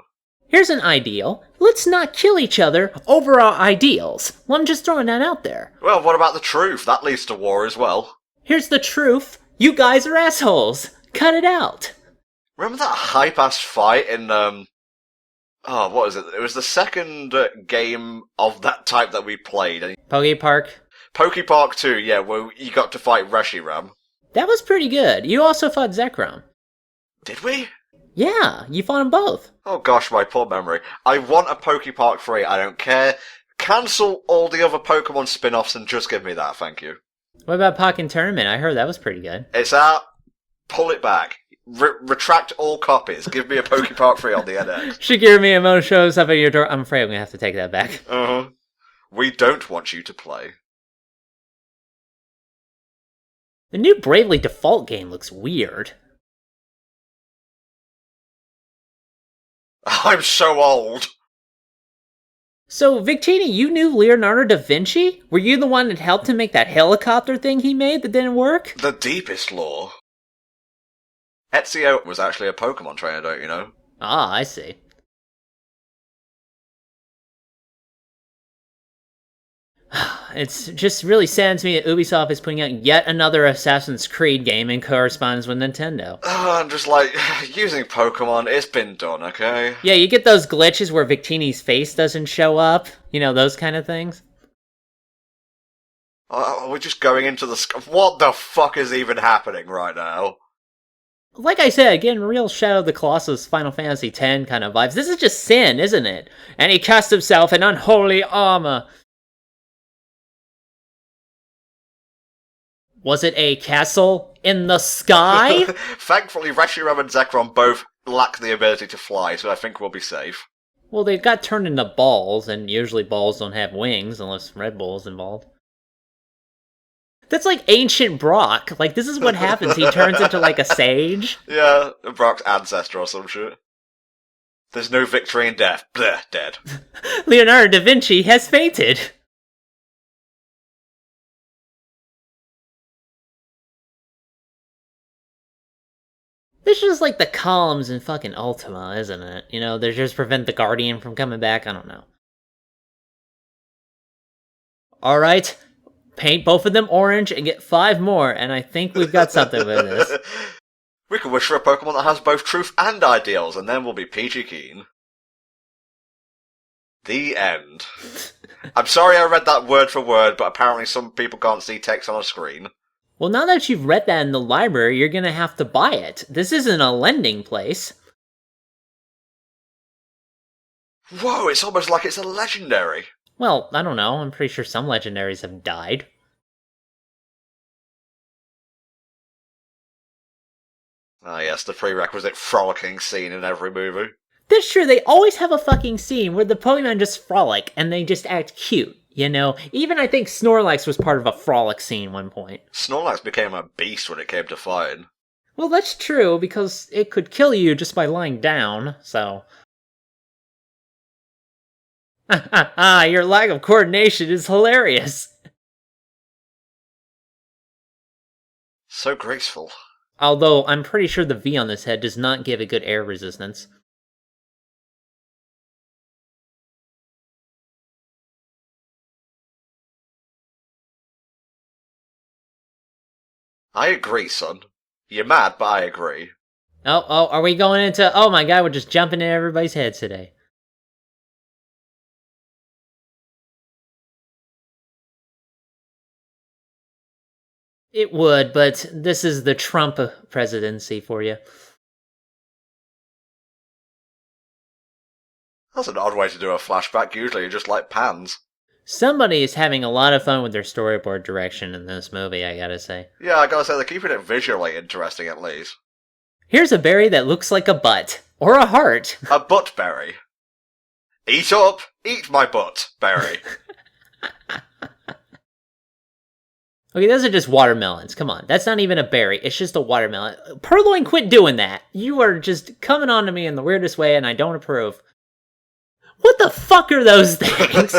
Here's an ideal. Let's not kill each other over our ideals. Well, I'm just throwing that out there. Well, what about the truth? That leads to war as well. Here's the truth. You guys are assholes. Cut it out. Remember that hype-ass fight in, what was it? It was the second game of that type that we played. Poke Park. Poke Park 2, yeah, where you got to fight Reshiram. That was pretty good. You also fought Zekrom. Did we? Yeah, you fought them both. Oh gosh, my poor memory. I want a Poke Park 3, I don't care. Cancel all the other Pokemon spin-offs and just give me that, thank you. What about Pokken Tournament? I heard that was pretty good. It's out. Pull it back. Retract all copies. Give me a Poke Park 3 on the NX. Shigeru Miyamoto shows up at your door. I'm afraid I'm going to have to take that back. Uh-huh. We don't want you to play. The new Bravely Default game looks weird. I'm so old. So, Victini, you knew Leonardo da Vinci? Were you the one that helped him make that helicopter thing he made that didn't work? The deepest lore. Ezio was actually a Pokemon trainer, don't you know? Ah, I see. It's just really saddens me that Ubisoft is putting out yet another Assassin's Creed game and corresponds with Nintendo. I'm just like, using Pokemon, it's been done, okay? Yeah, you get those glitches where Victini's face doesn't show up. You know, those kind of things. We're just going into the sky. What the fuck is even happening right now? Like I said, again, real Shadow of the Colossus, Final Fantasy X kind of vibes. This is just Sin, isn't it? And he cast himself in unholy armor. Was it a castle in the sky? Thankfully, Reshiram and Zekrom both lack the ability to fly, so I think we'll be safe. Well, they got turned into balls, and usually balls don't have wings unless Red Bull's involved. That's like ancient Brock. Like, this is what happens. He turns into like a sage. Yeah, Brock's ancestor or some shit. There's no victory in death. Blech, dead. Leonardo da Vinci has fainted. This is like the columns in fucking Ultima, isn't it? You know, they just prevent the Guardian from coming back. I don't know. Alright, paint both of them orange and get 5 more, and I think we've got something with this. We could wish for a Pokemon that has both truth and ideals, and then we'll be peachy keen. The end. I'm sorry I read that word for word, but apparently some people can't see text on a screen. Well, now that you've read that in the library, you're gonna have to buy it. This isn't a lending place. Whoa, it's almost like it's a legendary. Well, I don't know. I'm pretty sure some legendaries have died. Ah, yes, the prerequisite frolicking scene in every movie. That's true, they always have a fucking scene where the Pokemon just frolic and they just act cute, you know? Even I think Snorlax was part of a frolic scene one point. Snorlax became a beast when it came to fighting. Well, that's true, because it could kill you just by lying down, so... your lack of coordination is hilarious. So graceful. Although, I'm pretty sure the V on this head does not give a good air resistance. I agree, son. You're mad, but I agree. Oh, are we going into... Oh my god, we're just jumping in everybody's heads today. It would, but this is the Trump presidency for you. That's an odd way to do a flashback. Usually you just like pans. Somebody is having a lot of fun with their storyboard direction in this movie, I gotta say. Yeah, I gotta say, they're keeping it visually interesting at least. Here's a berry that looks like a butt. Or a heart. A butt berry. Eat up! Eat my butt, berry. Okay, those are just watermelons. Come on, that's not even a berry. It's just a watermelon. Purloin, quit doing that. You are just coming on to me in the weirdest way, and I don't approve. What the fuck are those things?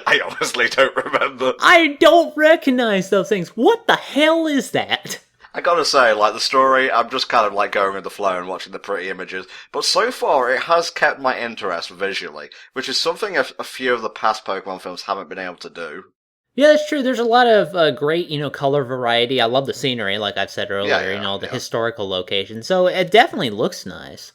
I honestly don't remember. I don't recognize those things. What the hell is that? I gotta say, like, the story, I'm just kind of like going with the flow and watching the pretty images, but so far it has kept my interest visually, which is something a few of the past Pokemon films haven't been able to do. Yeah, that's true. There's a lot of great, color variety. I love the scenery, like I've said earlier, the historical locations. So it definitely looks nice.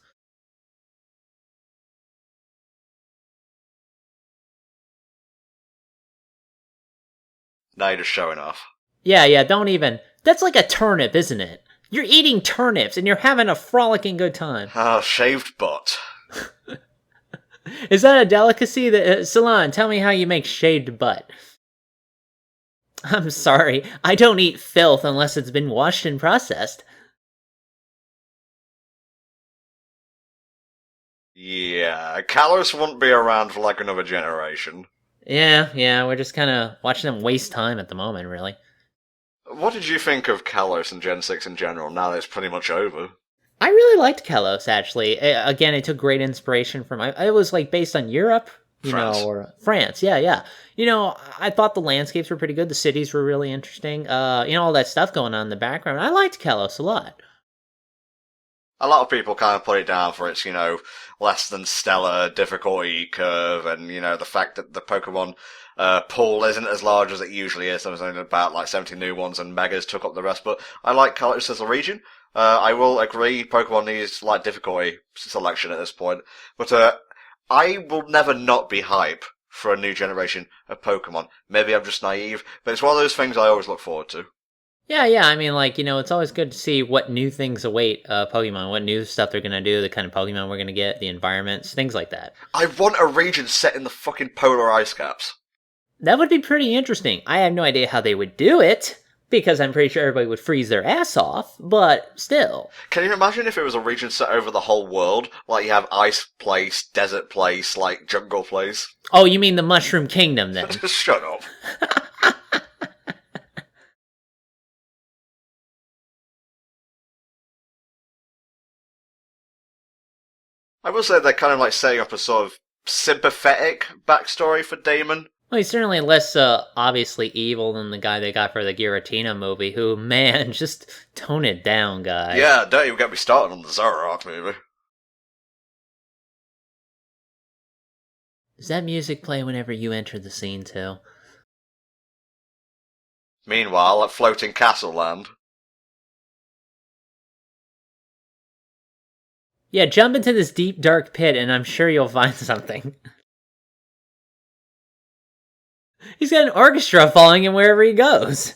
Now you're just showing off. Yeah, don't even... That's like a turnip, isn't it? You're eating turnips and you're having a frolicking good time. Ah, shaved butt. Is that a delicacy? Salon, tell me how you make shaved butt. I'm sorry, I don't eat filth unless it's been washed and processed. Yeah, Kalos won't be around for like another generation. Yeah, we're just kind of watching them waste time at the moment, really. What did you think of Kalos and Gen 6 in general, now that it's pretty much over? I really liked Kalos, actually. Again, it took great inspiration from... It was, like, based on Europe, France. Or France, yeah. I thought the landscapes were pretty good, the cities were really interesting, all that stuff going on in the background. I liked Kalos a lot. A lot of people kind of put it down for its, less than stellar difficulty curve, and, the fact that the Pokemon pool isn't as large as it usually is. There's only about like 70 new ones, and Megas took up the rest. But I like Kalos as a region. I will agree, Pokemon needs like difficulty selection at this point. But I will never not be hype for a new generation of Pokemon. Maybe I'm just naive, but it's one of those things I always look forward to. Yeah, I mean, it's always good to see what new things await Pokemon, what new stuff they're going to do, the kind of Pokemon we're going to get, the environments, things like that. I want a region set in the fucking polar ice caps. That would be pretty interesting. I have no idea how they would do it, because I'm pretty sure everybody would freeze their ass off, but still. Can you imagine if it was a region set over the whole world? Like you have ice place, desert place, like jungle place? Oh, you mean the Mushroom Kingdom, then? Just shut up. I will say they're kind of like setting up a sort of sympathetic backstory for Damon. Well, he's certainly less obviously evil than the guy they got for the Giratina movie, who, man, just tone it down, guys. Yeah, don't even get me started on the Zoroark movie. Does that music play whenever you enter the scene, too? Meanwhile, at Floating Castle Land. Yeah, jump into this deep, dark pit, and I'm sure you'll find something. He's got an orchestra following him wherever he goes.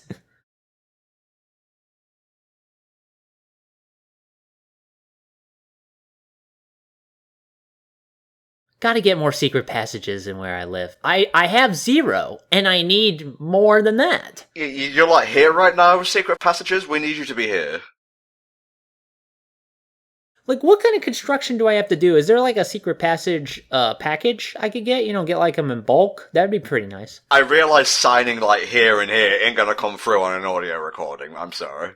Gotta get more secret passages in where I live. I have 0, and I need more than that. You're like here right now with secret passages? We need you to be here. Like, what kind of construction do I have to do? Is there like a secret passage package I could get? Get like them in bulk? That'd be pretty nice. I realize signing like here and here ain't gonna come through on an audio recording. I'm sorry.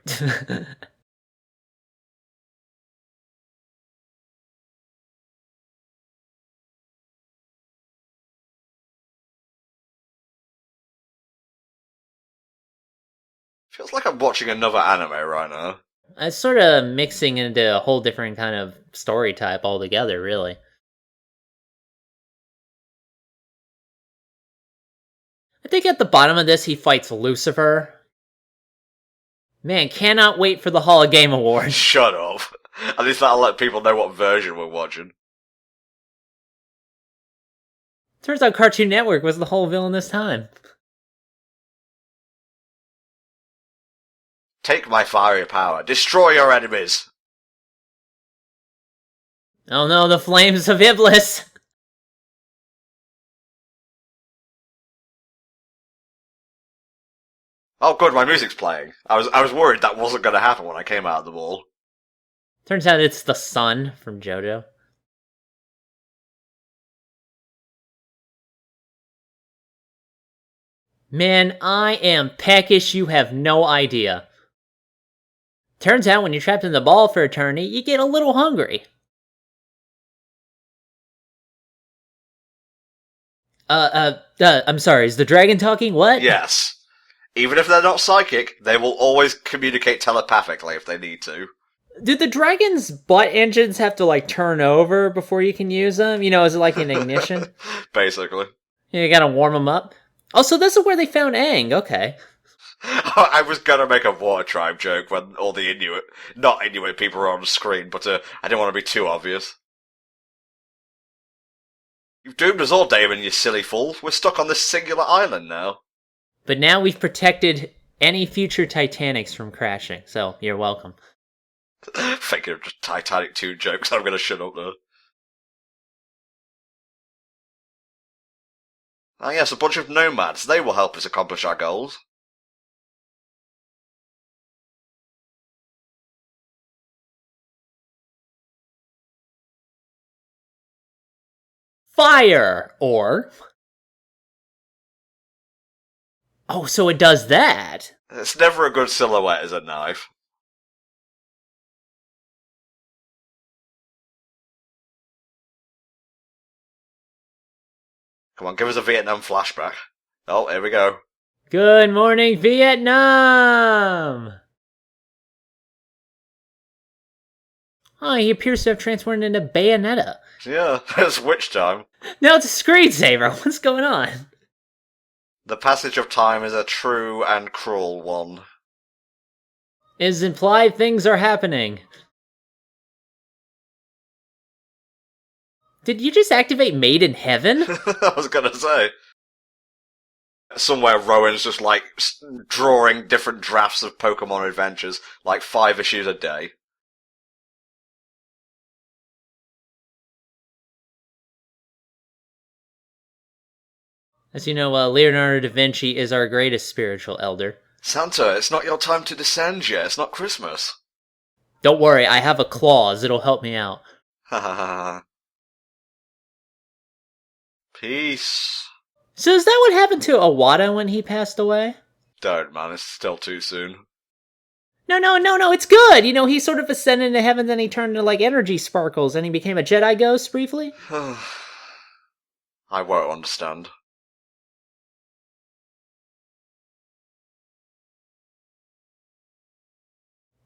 Feels like I'm watching another anime right now. It's sort of mixing into a whole different kind of story type altogether, really. I think at the bottom of this, he fights Lucifer. Man, cannot wait for the Hall of Game Awards. Shut up. At least that'll let people know what version we're watching. Turns out Cartoon Network was the whole villain this time. Take my fiery power. Destroy your enemies. Oh no, the flames of Iblis! Oh good, my music's playing. I was worried that wasn't gonna happen when I came out of the wall. Turns out it's the sun from JoJo. Man, I am peckish, you have no idea. Turns out when you're trapped in the ball for eternity, you get a little hungry. I'm sorry, is the dragon talking? What? Yes. Even if they're not psychic, they will always communicate telepathically if they need to. Do the dragon's butt engines have to, like, turn over before you can use them? Is it like an ignition? Basically. You gotta warm them up? Oh, so this is where they found Aang, okay. I was gonna make a water tribe joke when all the not Inuit people were on the screen, but I didn't want to be too obvious. You've doomed us all, Damon, you silly fool. We're stuck on this singular island now. But now we've protected any future Titanics from crashing, so you're welcome. Thinking of just Titanic 2 jokes, I'm gonna shut up now. Ah yes, a bunch of nomads. They will help us accomplish our goals. Fire! Or... Oh, so it does that? It's never a good silhouette as a knife. Come on, give us a Vietnam flashback. Oh, here we go. Good morning, Vietnam! Oh, he appears to have transformed into Bayonetta. Yeah, it's witch time. Now it's a screensaver. What's going on? The passage of time is a true and cruel one. Is implied things are happening. Did you just activate Made in Heaven? I was gonna say. Somewhere Rowan's just like drawing different drafts of Pokemon Adventures, like 5 issues a day. As you know, Leonardo da Vinci is our greatest spiritual elder. Santa, it's not your time to descend yet. It's not Christmas. Don't worry, I have a clause. It'll help me out. Ha ha ha. Peace. So is that what happened to Iwata when he passed away? Don't, man. It's still too soon. No, it's good! He sort of ascended into heaven, then he turned into, like, energy sparkles, and he became a Jedi ghost, briefly? I won't understand.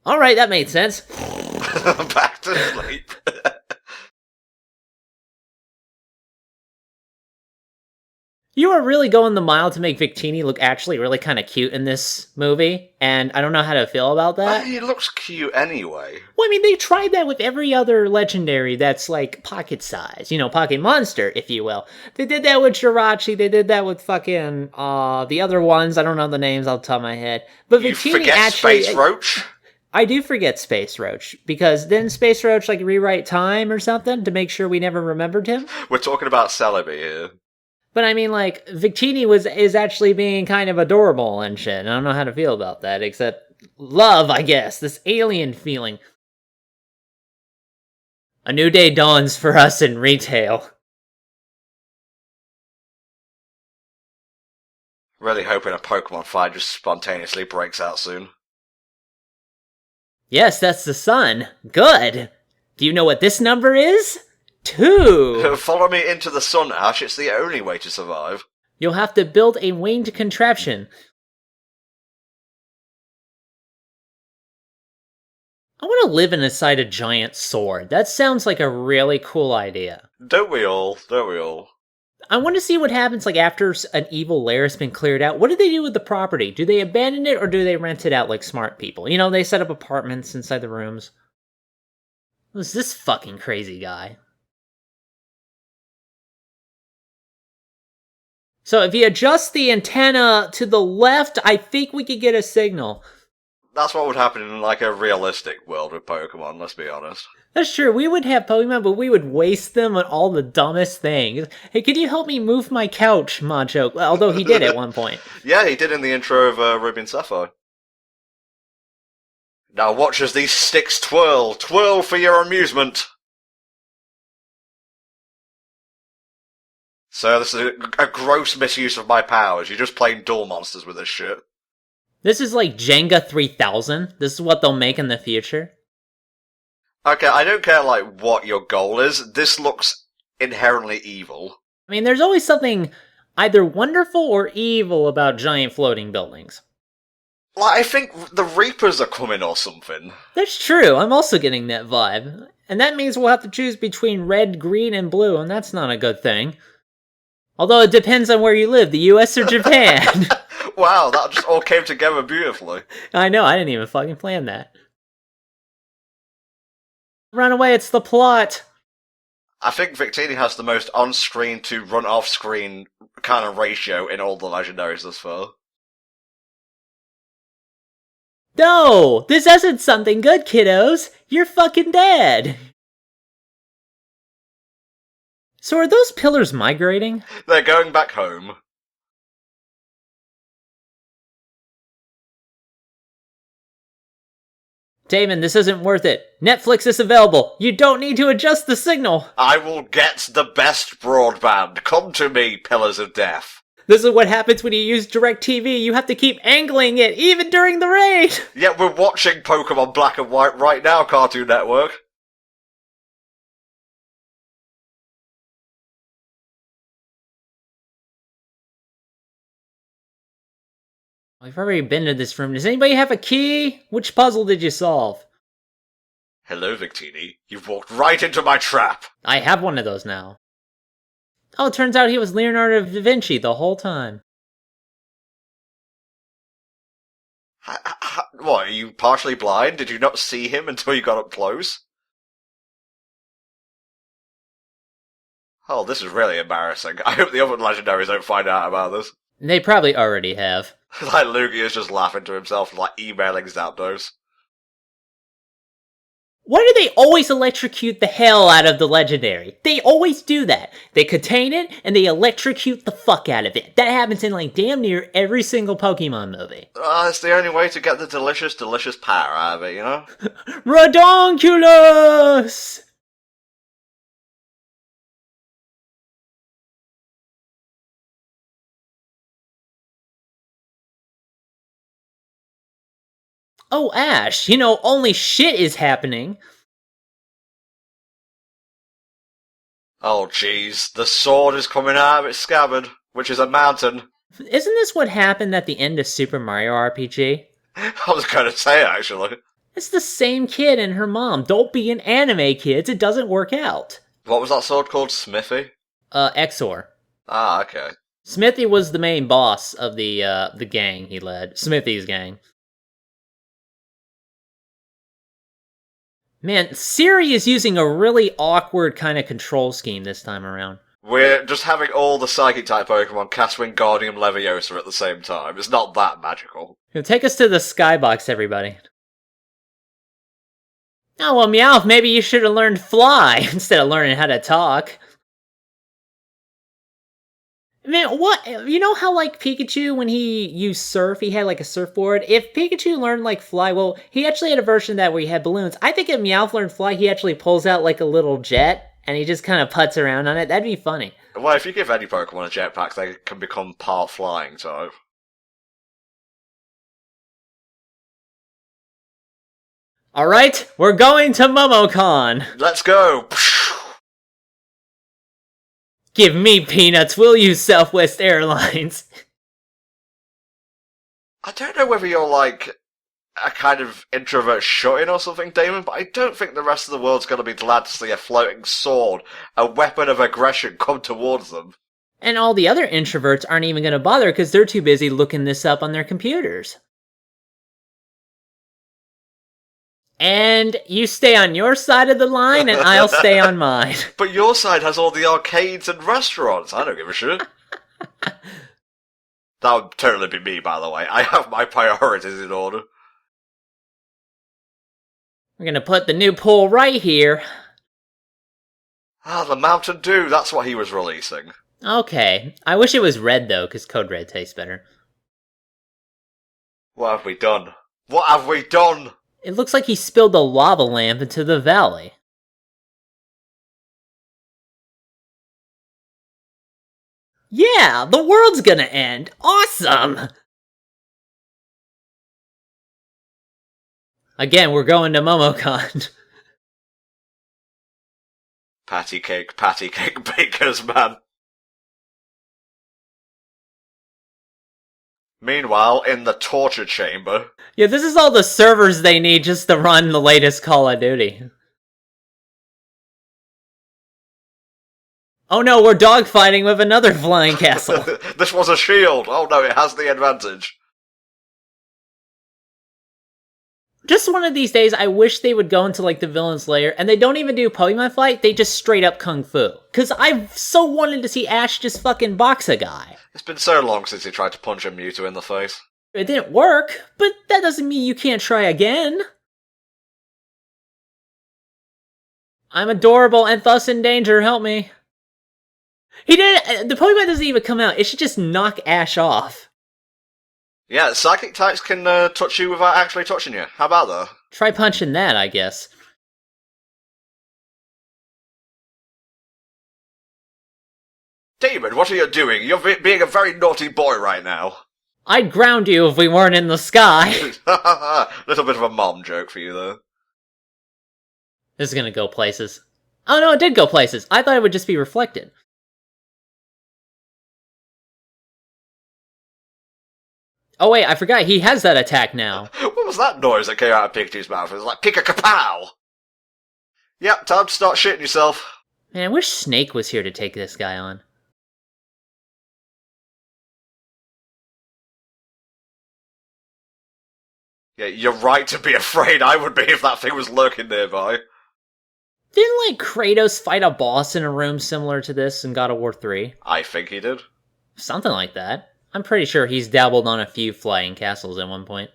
Alright, that made sense. Back to sleep. You are really going the mile to make Victini look actually really kind of cute in this movie, and I don't know how to feel about that. He looks cute anyway. Well, I mean, they tried that with every other legendary that's, like, pocket size. Pocket monster, if you will. They did that with Jirachi, they did that with fucking, the other ones, I don't know the names off the top of my head. But You Victini forget actually... Space Roach? I do forget Space Roach, because didn't Space Roach, like, rewrite time or something to make sure we never remembered him? We're talking about Celebi here. But I mean, like, Victini is actually being kind of adorable and shit. I don't know how to feel about that, except love, I guess. This alien feeling. A new day dawns for us in retail. Really hoping a Pokemon fight just spontaneously breaks out soon. Yes, that's the sun. Good. Do you know what this number is? 2. Follow me into the sun, Ash. It's the only way to survive. You'll have to build a winged contraption. I want to live inside a giant sword. That sounds like a really cool idea. Don't we all? Don't we all? I want to see what happens like after an evil lair has been cleared out. What do they do with the property? Do they abandon it or do they rent it out like smart people? You know, they set up apartments inside the rooms. Who's this fucking crazy guy? So if you adjust the antenna to the left, I think we could get a signal. That's what would happen in like a realistic world with Pokemon, let's be honest. That's true, we would have Pokemon, but we would waste them on all the dumbest things. Hey, could you help me move my couch, Macho? Although he did at one point. Yeah, he did in the intro of Ruby and Sapphire. Now watch as these sticks twirl. Twirl for your amusement. So this is a gross misuse of my powers. You're just playing duel monsters with this shit. This is like Jenga 3000. This is what they'll make in the future. Okay, I don't care like what your goal is. This looks inherently evil. I mean, there's always something either wonderful or evil about giant floating buildings. Like, I think the Reapers are coming or something. That's true, I'm also getting that vibe. And that means we'll have to choose between red, green, and blue, and that's not a good thing. Although it depends on where you live, the US or Japan. Wow, that just all came together beautifully. I know, I didn't even fucking plan that. Run away, it's the plot! I think Victini has the most on-screen to run-off-screen kind of ratio in all the legendaries thus far. No! This isn't something good, kiddos! You're fucking dead! So are those pillars migrating? They're going back home. Damon, this isn't worth it. Netflix is available. You don't need to adjust the signal. I will get the best broadband. Come to me, Pillars of Death. This is what happens when you use DirecTV. You have to keep angling it, even during the raid. Yet we're watching Pokemon Black and White right now, Cartoon Network. We've already been to this room. Does anybody have a key? Which puzzle did you solve? Hello, Victini. You've walked right into my trap. I have one of those now. Oh, it turns out he was Leonardo da Vinci the whole time. What, are you partially blind? Did you not see him until you got up close? Oh, this is really embarrassing. I hope the other legendaries don't find out about this. They probably already have. Like, Lugia's just laughing to himself, like, emailing Zapdos. Why do they always electrocute the hell out of the legendary? They always do that. They contain it, and they electrocute the fuck out of it. That happens in, like, damn near every single Pokemon movie. It's the only way to get the delicious, delicious power out of it, you know? Redonkulous! Oh, Ash, you know, only shit is happening. Oh, jeez. The sword is coming out of its scabbard, which is a mountain. Isn't this what happened at the end of Super Mario RPG? I was going to say, actually. It's the same kid and her mom. Don't be an anime, kids. It doesn't work out. What was that sword called? Smithy? Exor. Ah, okay. Smithy was the main boss of the gang he led. Smithy's gang. Man, Siri is using a really awkward kind of control scheme this time around. We're just having all the Psychic-type Pokemon cast Wingardium Leviosa at the same time. It's not that magical. Take us to the skybox, everybody. Oh, well, Meowth, maybe you should have learned Fly instead of learning how to talk. Man, what? You know how, like, Pikachu, when he used surf, he had, like, a surfboard? If Pikachu learned, like, fly, well, he actually had a version of that where he had balloons. I think if Meowth learned fly, he actually pulls out, like, a little jet, and he just kind of putts around on it. That'd be funny. Well, if you give any Pokemon a jetpack, they can become part flying type. Alright, we're going to MomoCon! Let's go! Give me peanuts, will you, Southwest Airlines? I don't know whether you're like a kind of introvert shut-in or something, Damon, but I don't think the rest of the world's going to be glad to see a floating sword, a weapon of aggression, come towards them. And all the other introverts aren't even going to bother because they're too busy looking this up on their computers. And you stay on your side of the line, and I'll stay on mine. But your side has all the arcades and restaurants. I don't give a shit. That would totally be me, by the way. I have my priorities in order. We're gonna put the new pool right here. Ah, the Mountain Dew, that's what he was releasing. Okay. I wish it was red, though, because Code Red tastes better. What have we done? What have we done? It looks like he spilled a lava lamp into the valley. Yeah, the world's gonna end. Awesome! Again, we're going to MomoCon. Patty cake, bakers, man. Meanwhile, in the torture chamber... Yeah, this is all the servers they need just to run the latest Call of Duty. Oh no, we're dogfighting with another flying castle. This was a shield! Oh no, it has the advantage. Just one of these days, I wish they would go into, like, the villain's lair, and they don't even do Pokemon fight, they just straight up Kung Fu. Cause I so wanted to see Ash just fucking box a guy. It's been so long since he tried to punch a Mewtwo in the face. It didn't work, but that doesn't mean you can't try again. I'm adorable and thus in danger, help me. He did. The Pokemon doesn't even come out, it should just knock Ash off. Yeah, psychic types can touch you without actually touching you. How about that? Try punching that, I guess. Damon, what are you doing? You're being a very naughty boy right now. I'd ground you if we weren't in the sky. Little bit of a mom joke for you, though. This is gonna go places. Oh no, it did go places. I thought it would just be reflected. Oh wait, I forgot, he has that attack now. What was that noise that came out of Pikachu's mouth? It was like, Pika-kapow! Yep, time to start shitting yourself. Man, I wish Snake was here to take this guy on. Yeah, you're right to be afraid. I would be if that thing was lurking nearby. Didn't, like, Kratos fight a boss in a room similar to this in God of War 3? I think he did. Something like that. I'm pretty sure he's dabbled on a few flying castles at one point.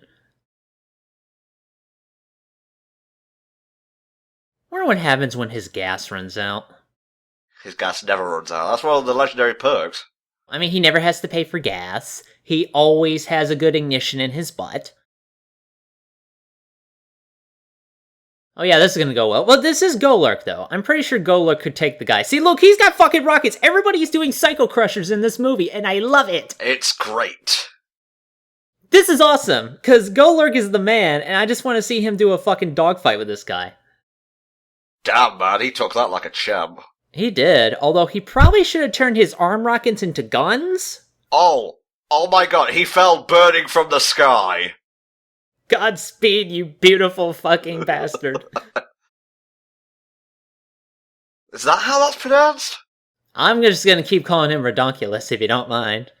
Wonder what happens when his gas runs out. His gas never runs out. That's one of the legendary perks. I mean, he never has to pay for gas. He always has a good ignition in his butt. Oh yeah, this is gonna go well. Well, this is Golurk, though. I'm pretty sure Golurk could take the guy. See, look, he's got fucking rockets! Everybody's doing Psycho Crushers in this movie, and I love it! It's great. This is awesome, because Golurk is the man, and I just want to see him do a fucking dogfight with this guy. Damn, man, he took that like a champ. He did, although he probably should have turned his arm rockets into guns? Oh my god, he fell burning from the sky. Godspeed, you beautiful fucking bastard. Is that how that's pronounced? I'm just gonna keep calling him Redonkulus, if you don't mind.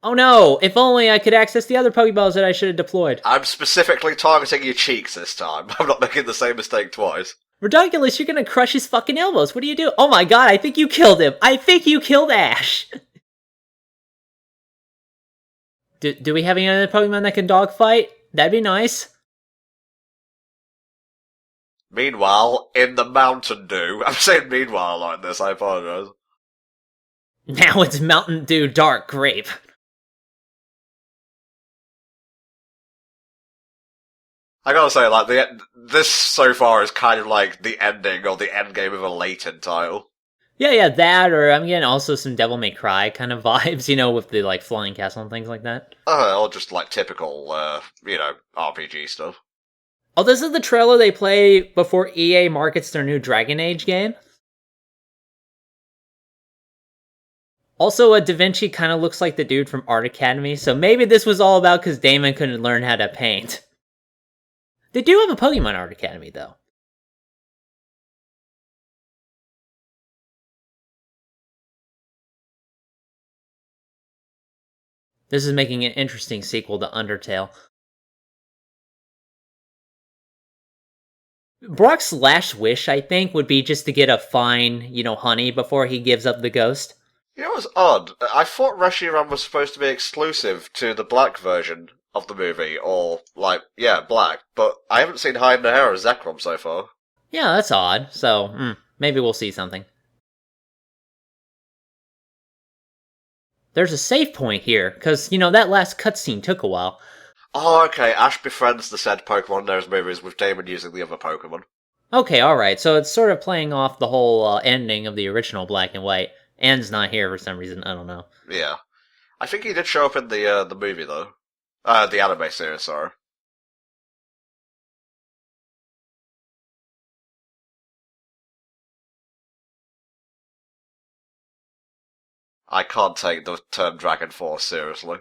Oh no! If only I could access the other Pokeballs that I should have deployed. I'm specifically targeting your cheeks this time. I'm not making the same mistake twice. Redonkulus, you're gonna crush his fucking elbows. What do you do? Oh my god, I think you killed him! I think you killed Ash! Do we have any other Pokemon that can dogfight? That'd be nice. Meanwhile, in the Mountain Dew... I'm saying meanwhile like this, I apologize. Now it's Mountain Dew Dark Grape. I gotta say, like, this so far is kind of like the ending or the end game of a Layton title. Yeah, that, or I'm getting also some Devil May Cry kind of vibes, with the, flying castle and things like that. Or just, like, typical, RPG stuff. Oh, this is the trailer they play before EA markets their new Dragon Age game? Also, Da Vinci kind of looks like the dude from Art Academy, so maybe this was all about because Damon couldn't learn how to paint. They do have a Pokemon Art Academy, though. This is making an interesting sequel to Undertale. Brock's last wish, I think, would be just to get a fine, honey before he gives up the ghost. You know what's odd? I thought Reshiram was supposed to be exclusive to the black version of the movie, or, black, but I haven't seen Hide and the Hair or Zekrom so far. Yeah, that's odd, so, maybe we'll see something. There's a save point here, because, that last cutscene took a while. Oh, okay, Ash befriends the said Pokemon in those movies with Damon using the other Pokemon. Okay, alright, so it's sort of playing off the whole ending of the original Black and White. Anne's not here for some reason, I don't know. Yeah. I think he did show up in the movie, though. The anime series, sorry. I can't take the term Dragon Force seriously.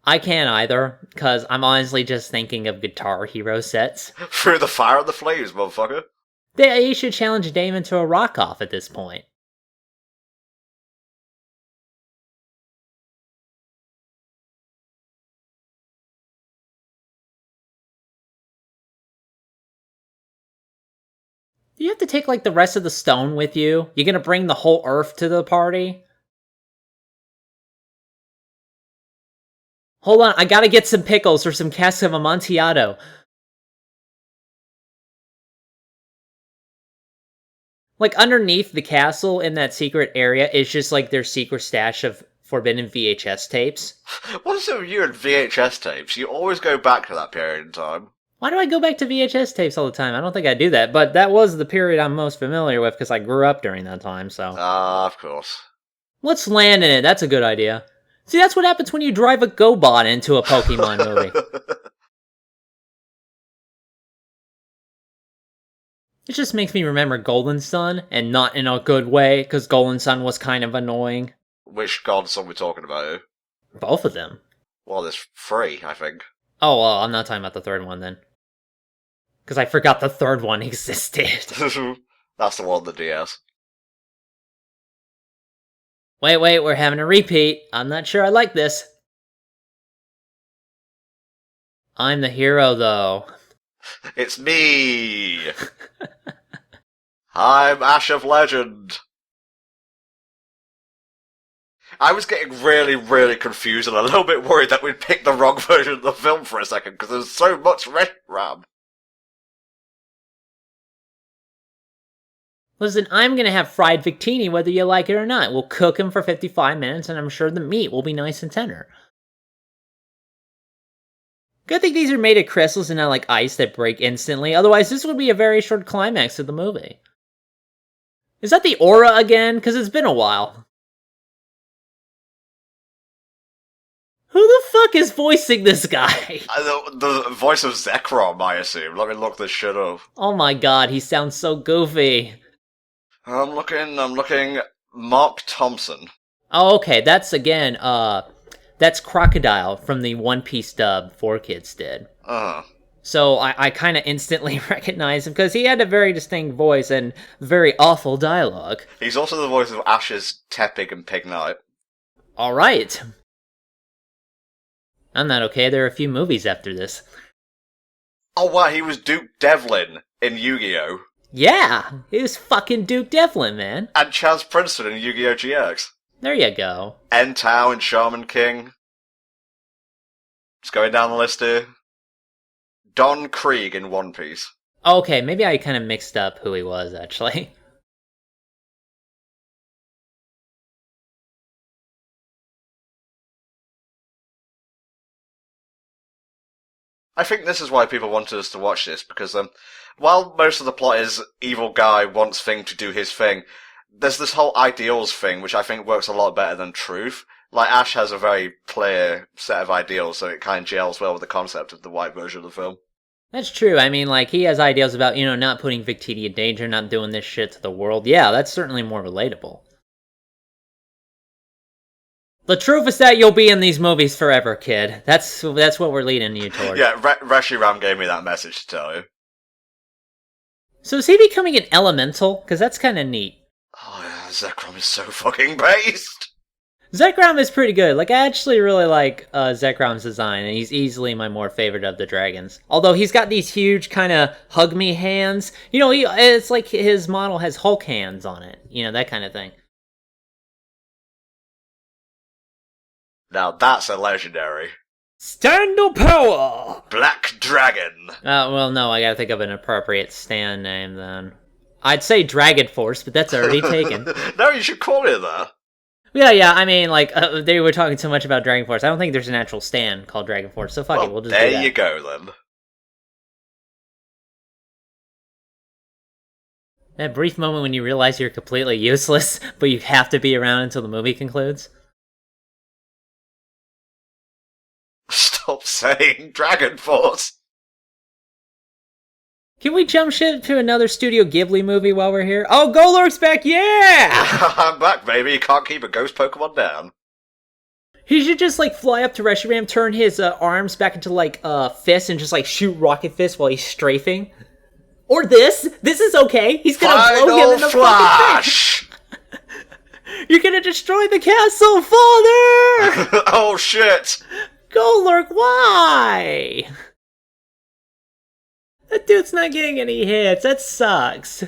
I can't either, because I'm honestly just thinking of Guitar Hero sets. Through the fire and the flames, motherfucker. They should challenge Damon to a rock-off at this point. Do you have to take, the rest of the stone with you? You gonna bring the whole earth to the party? Hold on, I gotta get some pickles or some casks of Amontillado. Underneath the castle in that secret area is just, their secret stash of forbidden VHS tapes. What is it with you and VHS tapes? You always go back to that period in time. Why do I go back to VHS tapes all the time? I don't think I do that, but that was the period I'm most familiar with because I grew up during that time, so. Of course. Let's land in it, that's a good idea. See, that's what happens when you drive a GoBot into a Pokemon movie. It just makes me remember Golden Sun, and not in a good way, because Golden Sun was kind of annoying. Which Golden Sun we talking about here? Both of them. Well, there's 3, I think. Oh, well, I'm not talking about the third one then. Because I forgot the third one existed. That's the one on the DS. Wait, we're having a repeat. I'm not sure I like this. I'm the hero, though. It's me! I'm Ash of Legend! I was getting really, really confused and a little bit worried that we'd picked the wrong version of the film for a second, because there's so much Reshiram. Listen, I'm gonna have fried Victini whether you like it or not. We'll cook them for 55 minutes, and I'm sure the meat will be nice and tender. Good thing these are made of crystals and not ice that break instantly, otherwise this would be a very short climax of the movie. Is that the aura again? Because it's been a while. Who the fuck is voicing this guy? The voice of Zekrom, I assume. Let me look this shit up. Oh my god, he sounds so goofy. I'm looking. Mark Thompson. Oh, okay, that's again, that's Crocodile from the One Piece dub 4Kids did. So I kind of instantly recognize him because he had a very distinct voice and very awful dialogue. He's also the voice of Ash's Tepig and Pig Knight. Alright. I'm not okay, there are a few movies after this. Oh wow, he was Duke Devlin in Yu-Gi-Oh! Yeah, he was fucking Duke Devlin, man. And Chaz Princeton in Yu-Gi-Oh! GX. There you go. N-Tao in Shaman King. Just going down the list here. Don Krieg in One Piece. Okay, maybe I kind of mixed up who he was, actually. I think this is why people wanted us to watch this, because while most of the plot is evil guy wants Thing to do his thing, there's this whole ideals thing, which I think works a lot better than truth. Like, Ash has a very clear set of ideals, so it kind of gels well with the concept of the white version of the film. That's true. I mean, like, he has ideals about, not putting Victini in danger, not doing this shit to the world. Yeah, that's certainly more relatable. The truth is that you'll be in these movies forever, kid. That's what we're leading you toward. Yeah, Reshiram gave me that message to tell you. So is he becoming an elemental? Because that's kind of neat. Oh, yeah, Zekrom is so fucking based! Zekrom is pretty good. Like, I actually really like Zekrom's design, and he's easily my more favorite of the dragons. Although he's got these huge kind of hug-me hands. It's like his model has Hulk hands on it. That kind of thing. Now that's a legendary. Stand of power! Black Dragon! Well, no, I gotta think of an appropriate stand name, then. I'd say Dragon Force, but that's already taken. No, you should call it that. Yeah, I mean, like, they were talking so much about Dragon Force. I don't think there's an actual stand called Dragon Force, so fuck it, we'll just do that. There you go, then. That brief moment when you realize you're completely useless, but you have to be around until the movie concludes. Stop saying Dragon Force! Can we jump ship to another Studio Ghibli movie while we're here? Oh, Golurk's back, yeah! I'm back, baby. You can't keep a ghost Pokemon down. He should just, like, fly up to Reshiram, turn his arms back into, like, fists, and just, like, shoot rocket fists while he's strafing. Or this! This is okay! He's gonna blow him in the fucking face! You're gonna destroy the castle, father! Oh, shit! Golurk, why? That dude's not getting any hits. That sucks.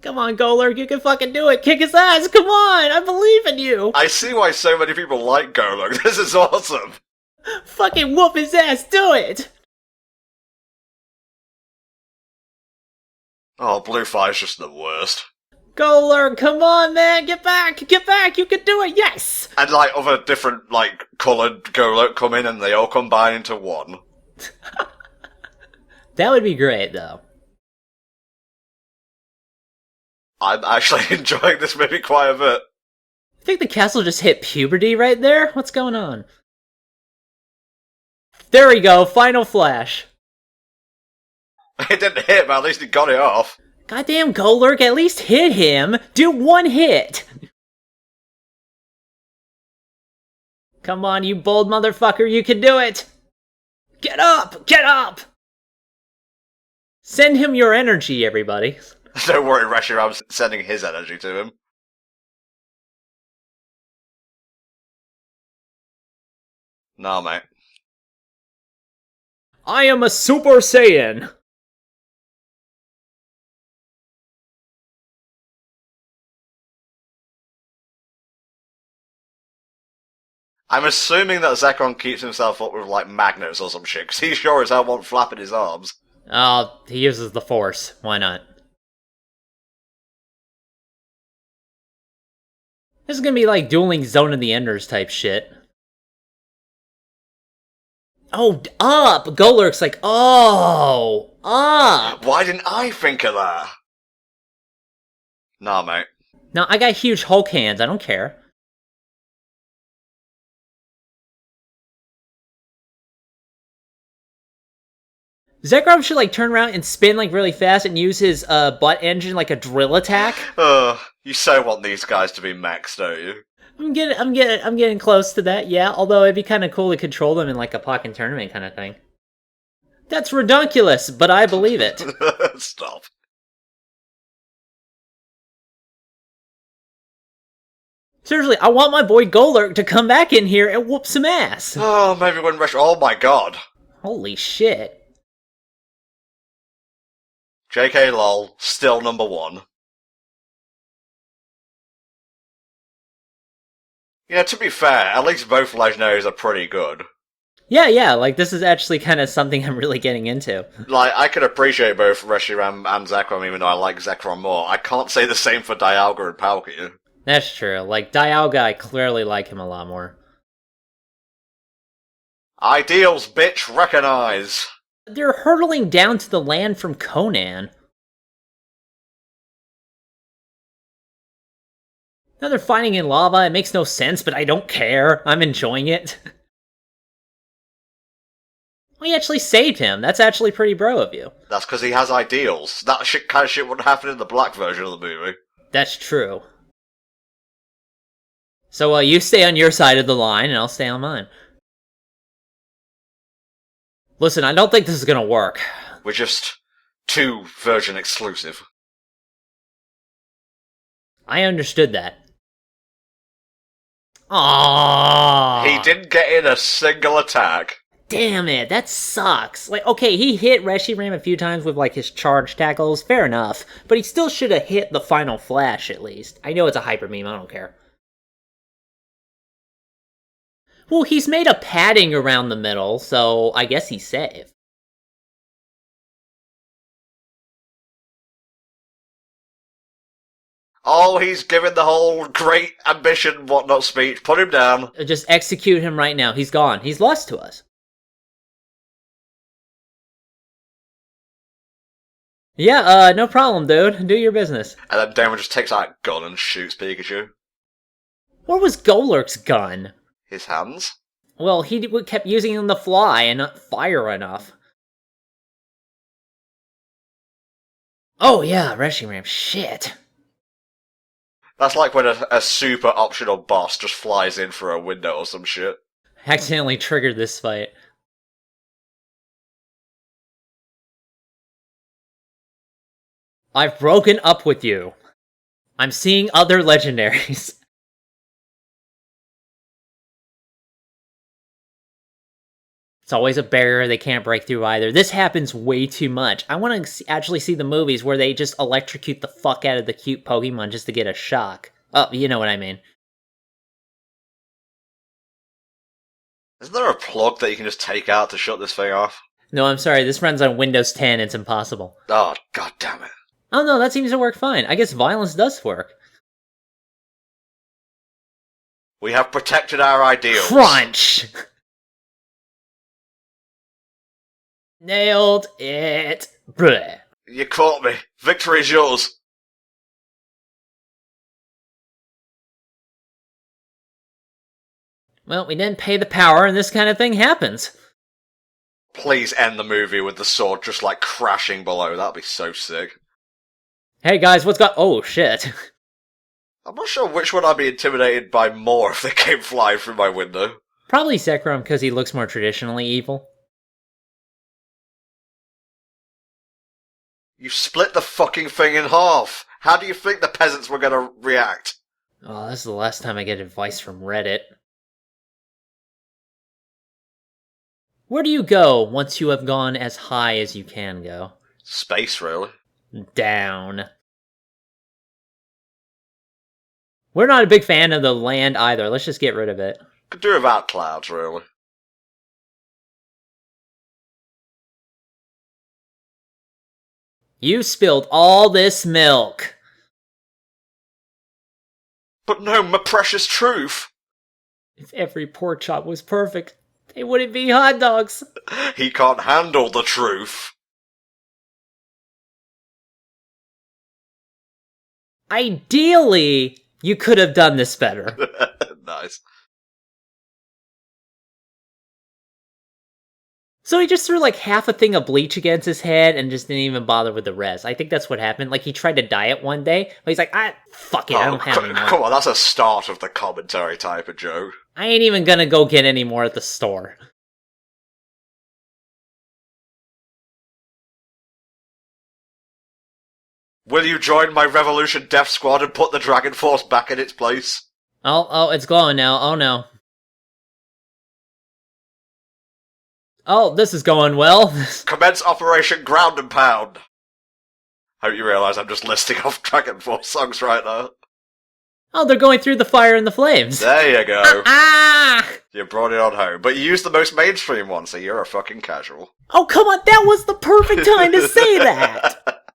Come on, Golurk, you can fucking do it. Kick his ass. Come on, I believe in you. I see why so many people like Golurk. This is awesome. Fucking whoop his ass. Do it. Oh, Blue Fire's just the worst. Golurk, come on, man. Get back. Get back. You can do it. Yes. And, like, other different, like, coloured Golurk come in and they all combine into one. That would be great, though. I'm actually enjoying this movie quite a bit. I think the castle just hit puberty right there. What's going on? There we go. Final flash. It didn't hit, but at least it got it off. Goddamn Golurk, at least hit him. Do one hit. Come on, you bold motherfucker. You can do it. Get up. Get up. Send him your energy, everybody. Don't worry, Reshiram's sending his energy to him. Nah, mate. I am a Super Saiyan. I'm assuming that Zekrom keeps himself up with, like, magnets or some shit, because he sure as hell won't flapping his arms. Oh, he uses the Force. Why not? This is gonna be like dueling Zone of the Enders type shit. Oh, up! Golurk's like, oh, up! Why didn't I think of that? Nah, mate. No, I got huge Hulk hands. I don't care. Zekrom should, like, turn around and spin, like, really fast and use his butt engine like a drill attack. You so want these guys to be mechs, don't you? I'm getting close to that, yeah. Although it'd be kind of cool to control them in, like, a Pokken tournament kind of thing. That's redonkulous, but I believe it. Stop. Seriously, I want my boy Golurk to come back in here and whoop some ass. Oh, maybe when oh my god. Holy shit. JK lol, still number one. Yeah, to be fair, at least both legendaries are pretty good. Yeah, like, this is actually kind of something I'm really getting into. Like, I could appreciate both Reshiram and Zekrom, even though I like Zekrom more. I can't say the same for Dialga and Palkia. That's true. Like, Dialga, I clearly like him a lot more. Ideals, bitch, recognize! They're hurtling down to the land from Conan. Now they're fighting in lava. It makes no sense, but I don't care. I'm enjoying it. Well, you actually saved him. That's actually pretty bro of you. That's because he has ideals. That kind of shit wouldn't happen in the black version of the movie. That's true. So, you stay on your side of the line, and I'll stay on mine. Listen, I don't think this is gonna work. We're just too version exclusive. I understood that. Aww. He didn't get in a single attack. Damn it, that sucks. Like, okay, he hit Reshiram a few times with, like, his charge tackles, fair enough. But he still should have hit the final flash, at least. I know it's a hyper meme, I don't care. Well, he's made a padding around the middle, so I guess he's safe. Oh, he's given the whole great ambition whatnot speech. Put him down. Just execute him right now. He's gone. He's lost to us. Yeah, no problem, dude. Do your business. And then Damon just takes out a gun and shoots Pikachu. Where was Golurk's gun? His hands? Well, he kept using them to fly and not fire enough. Oh yeah, Reshiram. Shit. That's like when a super optional boss just flies in for a window or some shit. Accidentally triggered this fight. I've broken up with you. I'm seeing other legendaries. It's always a barrier they can't break through either. This happens way too much. I want to actually see the movies where they just electrocute the fuck out of the cute Pokemon just to get a shock. Oh, you know what I mean. Isn't there a plug that you can just take out to shut this thing off? No, I'm sorry. This runs on Windows 10. It's impossible. Oh, god damn it. Oh no, that seems to work fine. I guess violence does work. We have protected our ideals. Crunch! Nailed it. Blech. You caught me. Victory's yours. Well, we didn't pay the power, and this kind of thing happens. Please end the movie with the sword just like crashing below. That'd be so sick. Hey guys, what's got? Oh shit. I'm not sure which one I'd be intimidated by more if they came flying through my window. Probably Zekrom because he looks more traditionally evil. You split the fucking thing in half. How do you think the peasants were gonna react? Oh, this is the last time I get advice from Reddit. Where do you go once you have gone as high as you can go? Space, really. Down. We're not a big fan of the land either. Let's just get rid of it. Could do without clouds, really. You spilled all this milk. But no, my precious truth. If every pork chop was perfect, they wouldn't be hot dogs. He can't handle the truth. Ideally, you could have done this better. Nice. So he just threw like half a thing of bleach against his head and just didn't even bother with the rest. I think that's what happened. Like he tried to diet one day, but he's like, fuck it, I don't have any more. Come on, that's a start of the commentary type of joke. I ain't even gonna go get any more at the store. Will you join my Revolution Death Squad and put the Dragon Force back in its place? Oh, it's glowing now. Oh no. Oh, this is going well. Commence Operation Ground and Pound. Hope you realise I'm just listing off Dragon Force songs right now. Oh, they're going through the fire and the flames. There you go. Ah! You brought it on home. But you used the most mainstream one, so you're a fucking casual. Oh, come on, that was the perfect time to say that!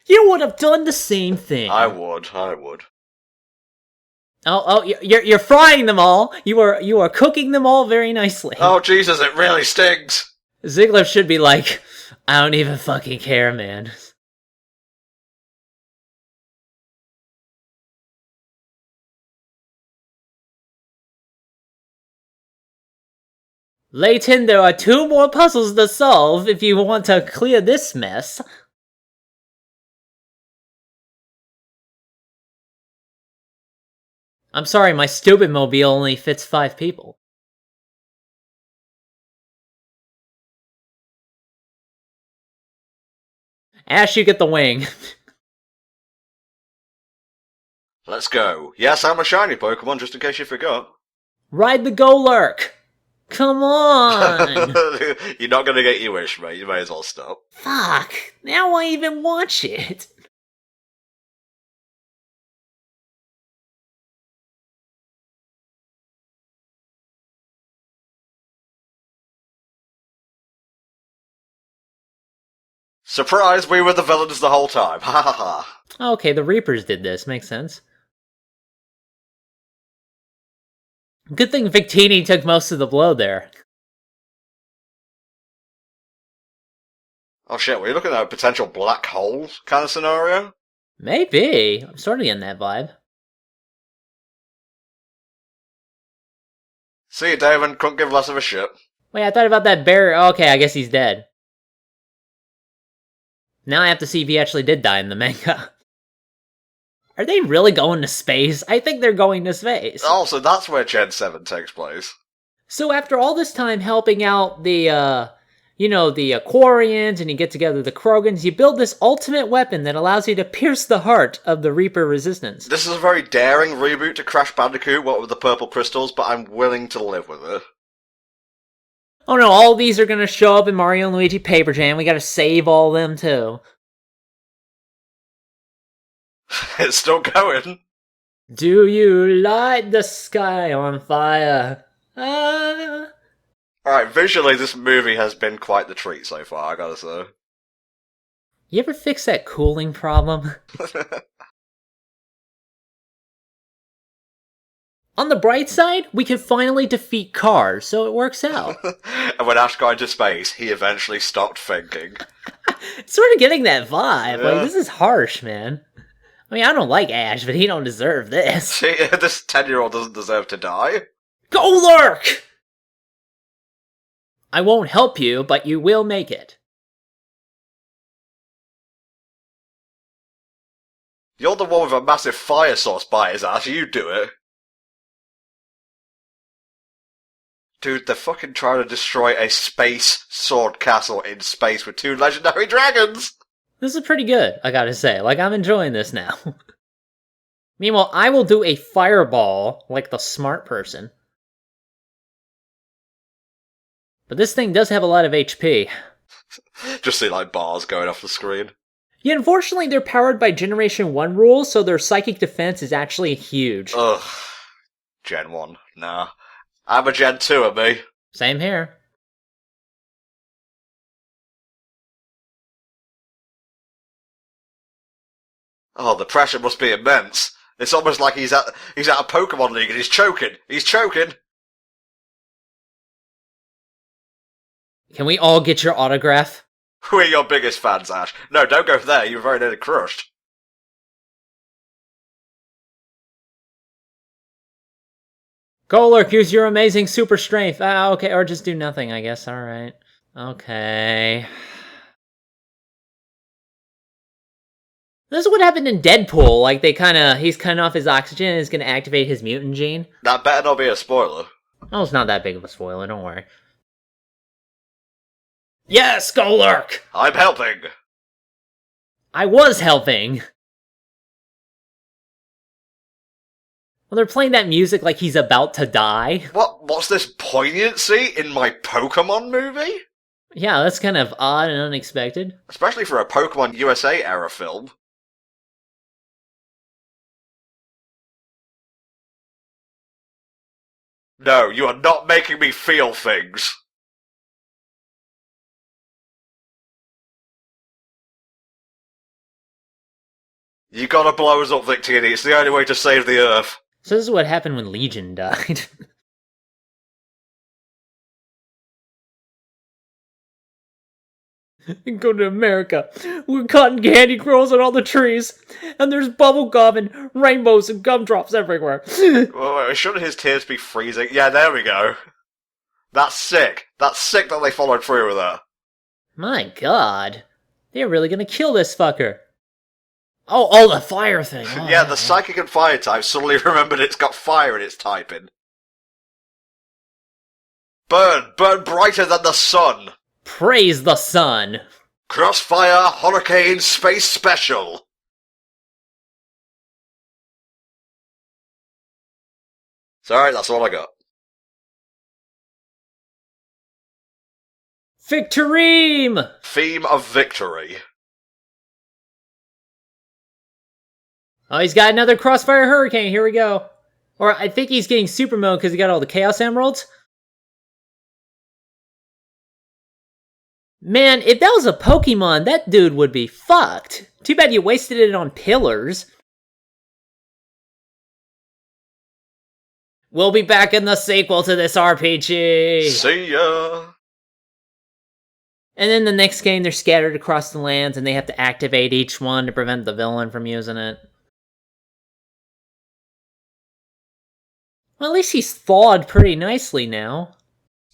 You would have done the same thing. I would. You're frying them all. You are cooking them all very nicely. Oh, Jesus, it really stings. Ziggler should be like, I don't even fucking care, man. Layton, there are 2 more puzzles to solve if you want to clear this mess. I'm sorry, my stupid mobile only fits 5 people. Ash, you get the wing. Let's go. Yes, I'm a shiny Pokemon, just in case you forgot. Ride the Golurk! Come on! You're not gonna get your wish, mate. You may as well stop. Fuck! Now I even watch it! Surprise, we were the villains the whole time. Ha ha ha. Okay, the Reapers did this. Makes sense. Good thing Victini took most of the blow there. Oh shit, were you looking at a potential black hole kind of scenario? Maybe. I'm sort of getting that vibe. See you, David. Couldn't give less of a shit. Wait, I thought about that bear. Okay, I guess he's dead. Now I have to see if he actually did die in the manga. Are they really going to space? I think they're going to space. Oh, so that's where Gen 7 takes place. So after all this time helping out the Quarians, and you get together the Krogans, you build this ultimate weapon that allows you to pierce the heart of the Reaper resistance. This is a very daring reboot to Crash Bandicoot, what with the purple crystals, but I'm willing to live with it. Oh no, all these are gonna show up in Mario and Luigi Paper Jam. We gotta save all them too. It's still going. Do you light the sky on fire? Ah. Alright, visually this movie has been quite the treat so far, I gotta say. You ever fix that cooling problem? On the bright side, we can finally defeat cars, so it works out. And when Ash got into space, he eventually stopped thinking. Sort of getting that vibe. Yeah. Like, this is harsh, man. I mean, I don't like Ash, but he don't deserve this. See, this 10-year-old doesn't deserve to die. Go lurk! I won't help you, but you will make it. You're the one with a massive fire source by his ass, you do it. Dude, they're fucking trying to destroy a space sword castle in space with 2 legendary dragons! This is pretty good, I gotta say. Like, I'm enjoying this now. Meanwhile, I will do a fireball like the smart person. But this thing does have a lot of HP. Just see, like, bars going off the screen. Yeah, unfortunately, they're powered by Generation 1 rules, so their psychic defense is actually huge. Ugh. Gen 1. Nah. I'm a Gen 2 me. Same here. Oh, the pressure must be immense. It's almost like he's at a Pokemon League and he's choking. He's choking. Can we all get your autograph? We're your biggest fans, Ash. No, don't go there. You're very nearly crushed. Golurk, use your amazing super strength. Okay, or just do nothing, I guess. Alright. Okay. This is what happened in Deadpool. Like, he's cutting off his oxygen and is gonna activate his mutant gene. That better not be a spoiler. Oh, it's not that big of a spoiler, don't worry. Yes, Golurk! I'm helping. I was helping! Well, they're playing that music like he's about to die. What's this poignancy in my Pokemon movie? Yeah, that's kind of odd and unexpected. Especially for a Pokemon USA era film. No, you are not making me feel things. You gotta blow us up, Victini. It's the only way to save the Earth. So this is what happened when Legion died. Go to America, where cotton candy grows on all the trees, and there's bubble gum and rainbows and gumdrops everywhere. Well, shouldn't his tears be freezing? Yeah, there we go. That's sick. That's sick that they followed through with that. My god. They're really gonna kill this fucker. Oh, the fire thing. Oh, yeah, the psychic and fire type suddenly remembered it's got fire in its typing. Burn brighter than the sun. Praise the sun. Crossfire Hurricane Space Special. Sorry, that's all I got. Victoreem! Theme of victory. Oh, he's got another Crossfire Hurricane. Here we go. Or I think he's getting super mode because he got all the Chaos Emeralds. Man, if that was a Pokemon, that dude would be fucked. Too bad you wasted it on pillars. We'll be back in the sequel to this RPG. See ya. And then the next game, they're scattered across the lands, and they have to activate each one to prevent the villain from using it. Well, at least he's thawed pretty nicely now.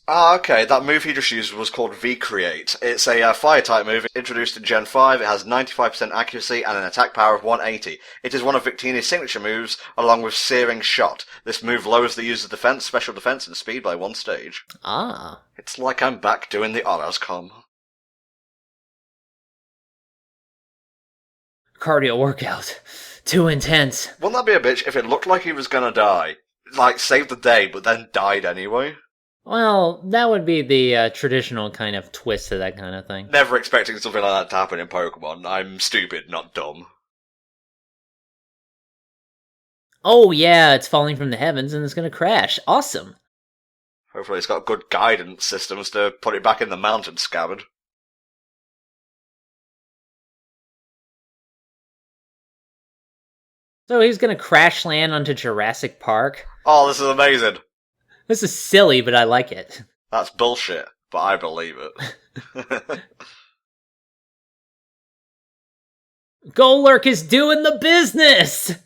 Ah, okay, that move he just used was called V-Create. It's a fire-type move introduced in Gen 5. It has 95% accuracy and an attack power of 180. It is one of Victini's signature moves, along with Searing Shot. This move lowers the user's defense, special defense, and speed by 1 stage. Ah. It's like I'm back doing the HellfireComms. Cardio workout. Too intense. Wouldn't that be a bitch if it looked like he was gonna die? Like, saved the day, but then died anyway? Well, that would be the traditional kind of twist to that kind of thing. Never expecting something like that to happen in Pokemon. I'm stupid, not dumb. Oh yeah, it's falling from the heavens and it's gonna crash. Awesome. Hopefully it's got good guidance systems to put it back in the mountain scabbard. So he's gonna crash land onto Jurassic Park. Oh, this is amazing. This is silly, but I like it. That's bullshit, but I believe it. Golurk is doing the business!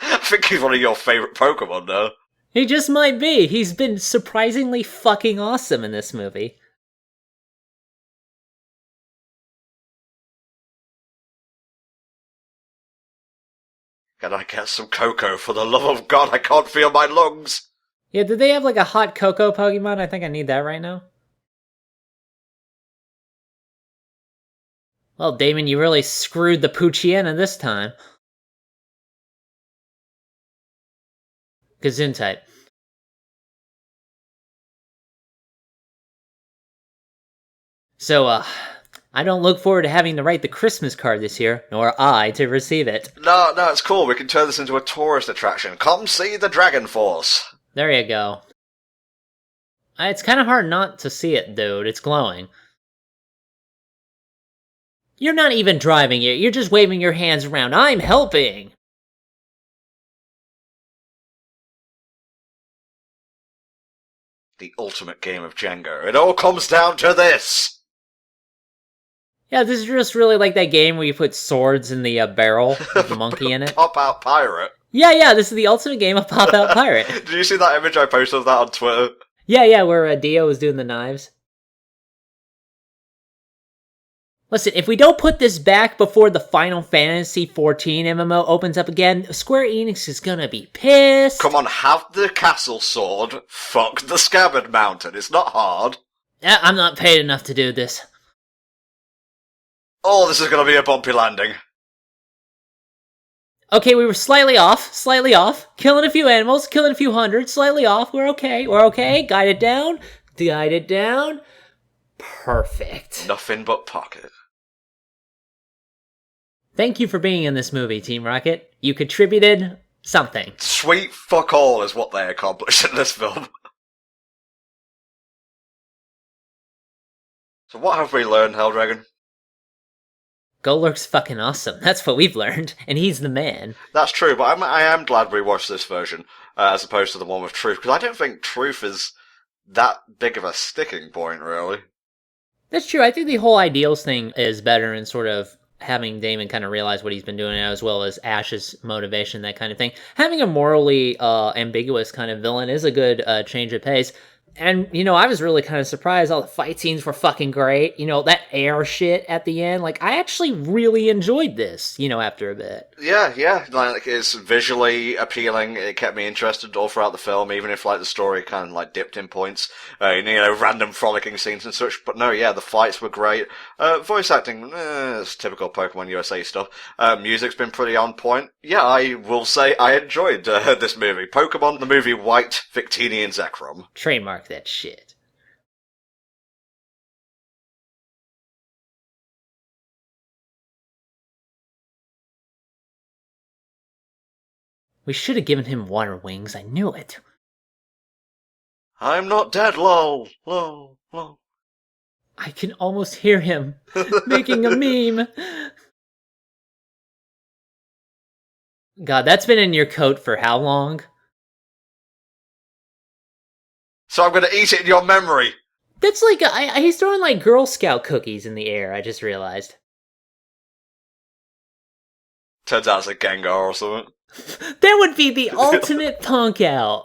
I think he's one of your favourite Pokemon now. He just might be. He's been surprisingly fucking awesome in this movie. Can I get some cocoa? For the love of God, I can't feel my lungs! Yeah, did they have like a hot cocoa Pokemon? I think I need that right now. Well, Damon, you really screwed the Poochyena this time. Gesundheit. So, I don't look forward to having to write the Christmas card this year, nor I to receive it. No, it's cool. We can turn this into a tourist attraction. Come see the Dragon Force. There you go. It's kind of hard not to see it, dude. It's glowing. You're not even driving it. You're just waving your hands around. I'm helping! The ultimate game of Jenga. It all comes down to this! Yeah, this is just really like that game where you put swords in the barrel with the monkey in it. Pop-out pirate. Yeah, this is the ultimate game of Pop-Out Pirate. Did you see that image I posted of that on Twitter? Yeah, where Dio was doing the knives. Listen, if we don't put this back before the Final Fantasy XIV MMO opens up again, Square Enix is gonna be pissed. Come on, have the castle sword, fuck the scabbard mountain. It's not hard. I'm not paid enough to do this. Oh, this is gonna be a bumpy landing. Okay, we were slightly off. Killing a few animals, killing a few hundred, slightly off. We're okay. Guide it down. Perfect. Nothing but pocket. Thank you for being in this movie, Team Rocket. You contributed something. Sweet fuck all is what they accomplished in this film. So what have we learned, Helldragon? Golurk's fucking awesome. That's what we've learned, and he's the man. That's true, but I am glad we watched this version as opposed to the one with Truth, because I don't think Truth is that big of a sticking point, really. That's true. I think the whole ideals thing is better in sort of having Damon kind of realize what he's been doing, as well as Ash's motivation, that kind of thing. Having a morally ambiguous kind of villain is a good change of pace. And, I was really kind of surprised. All the fight scenes were fucking great. That air shit at the end. Like, I actually really enjoyed this, after a bit. Yeah. Like, it's visually appealing. It kept me interested all throughout the film, even if, like, the story kind of, like, dipped in points. Random frolicking scenes and such. But no, yeah, the fights were great. Voice acting, it's typical Pokemon USA stuff. Music's been pretty on point. Yeah, I will say I enjoyed this movie. Pokemon, the movie White, Victini and Zekrom. Trademark that shit. We should have given him water wings. I knew it. I'm not dead, lol. I can almost hear him making a meme. God, that's been in your coat for how long? So I'm gonna eat it in your memory. That's like, he's throwing like Girl Scout cookies in the air, I just realized. Turns out it's a Gengar or something. That would be the ultimate punk out.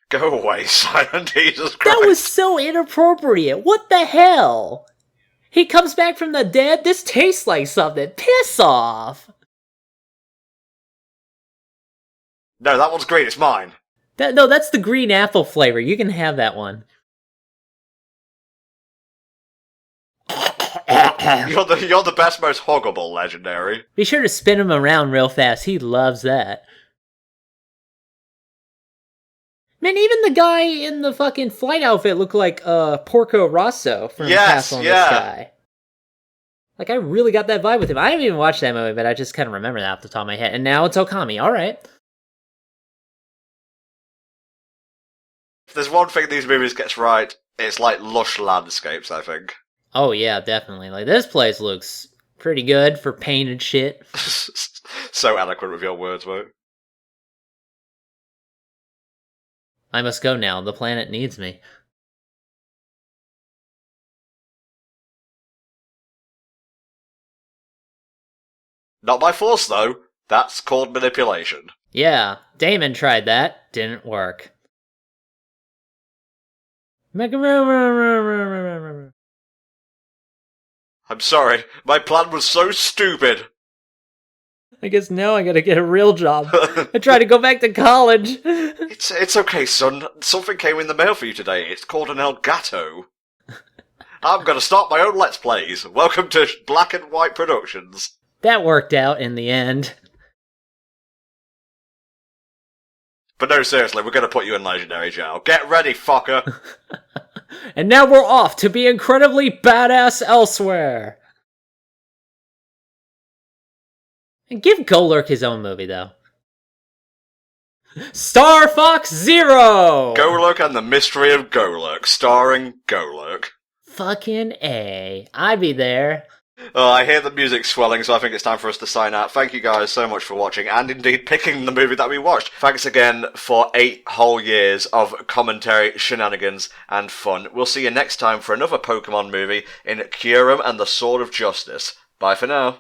Go away, Simon, Jesus Christ. That was so inappropriate. What the hell? He comes back from the dead? This tastes like something. Piss off. No, that one's green. It's mine. No, that's the green apple flavor. You can have that one. You're the best, most hoggable legendary. Be sure to spin him around real fast. He loves that. Man, even the guy in the fucking flight outfit looked like Porco Rosso from Castle in the Sky. Like, I really got that vibe with him. I haven't even watched that movie, but I just kind of remember that off the top of my head. And now it's Okami. All right. If there's one thing these movies gets right, it's like lush landscapes, I think. Oh, yeah, definitely. Like, this place looks pretty good for painted shit. So eloquent with your words, mate. I must go now. The planet needs me. Not by force, though. That's called manipulation. Yeah, Damon tried that. Didn't work. I'm sorry. My plan was so stupid. I guess now I gotta get a real job. I tried to go back to college. It's okay, son. Something came in the mail for you today. It's called an Elgato. I'm gonna start my own Let's Plays. Welcome to Black and White Productions. That worked out in the end. But no, seriously, we're gonna put you in legendary jail. Get ready, fucker. And now we're off to be incredibly badass elsewhere. And give Golurk his own movie, though. Star Fox Zero! Golurk and the Mystery of Golurk, starring Golurk. Fucking A. I'd be there. I hear the music swelling, so I think it's time for us to sign out. Thank you guys so much for watching, and indeed picking the movie that we watched. Thanks again for 8 whole years of commentary, shenanigans, and fun. We'll see you next time for another Pokemon movie in Kyurem and the Sword of Justice. Bye for now.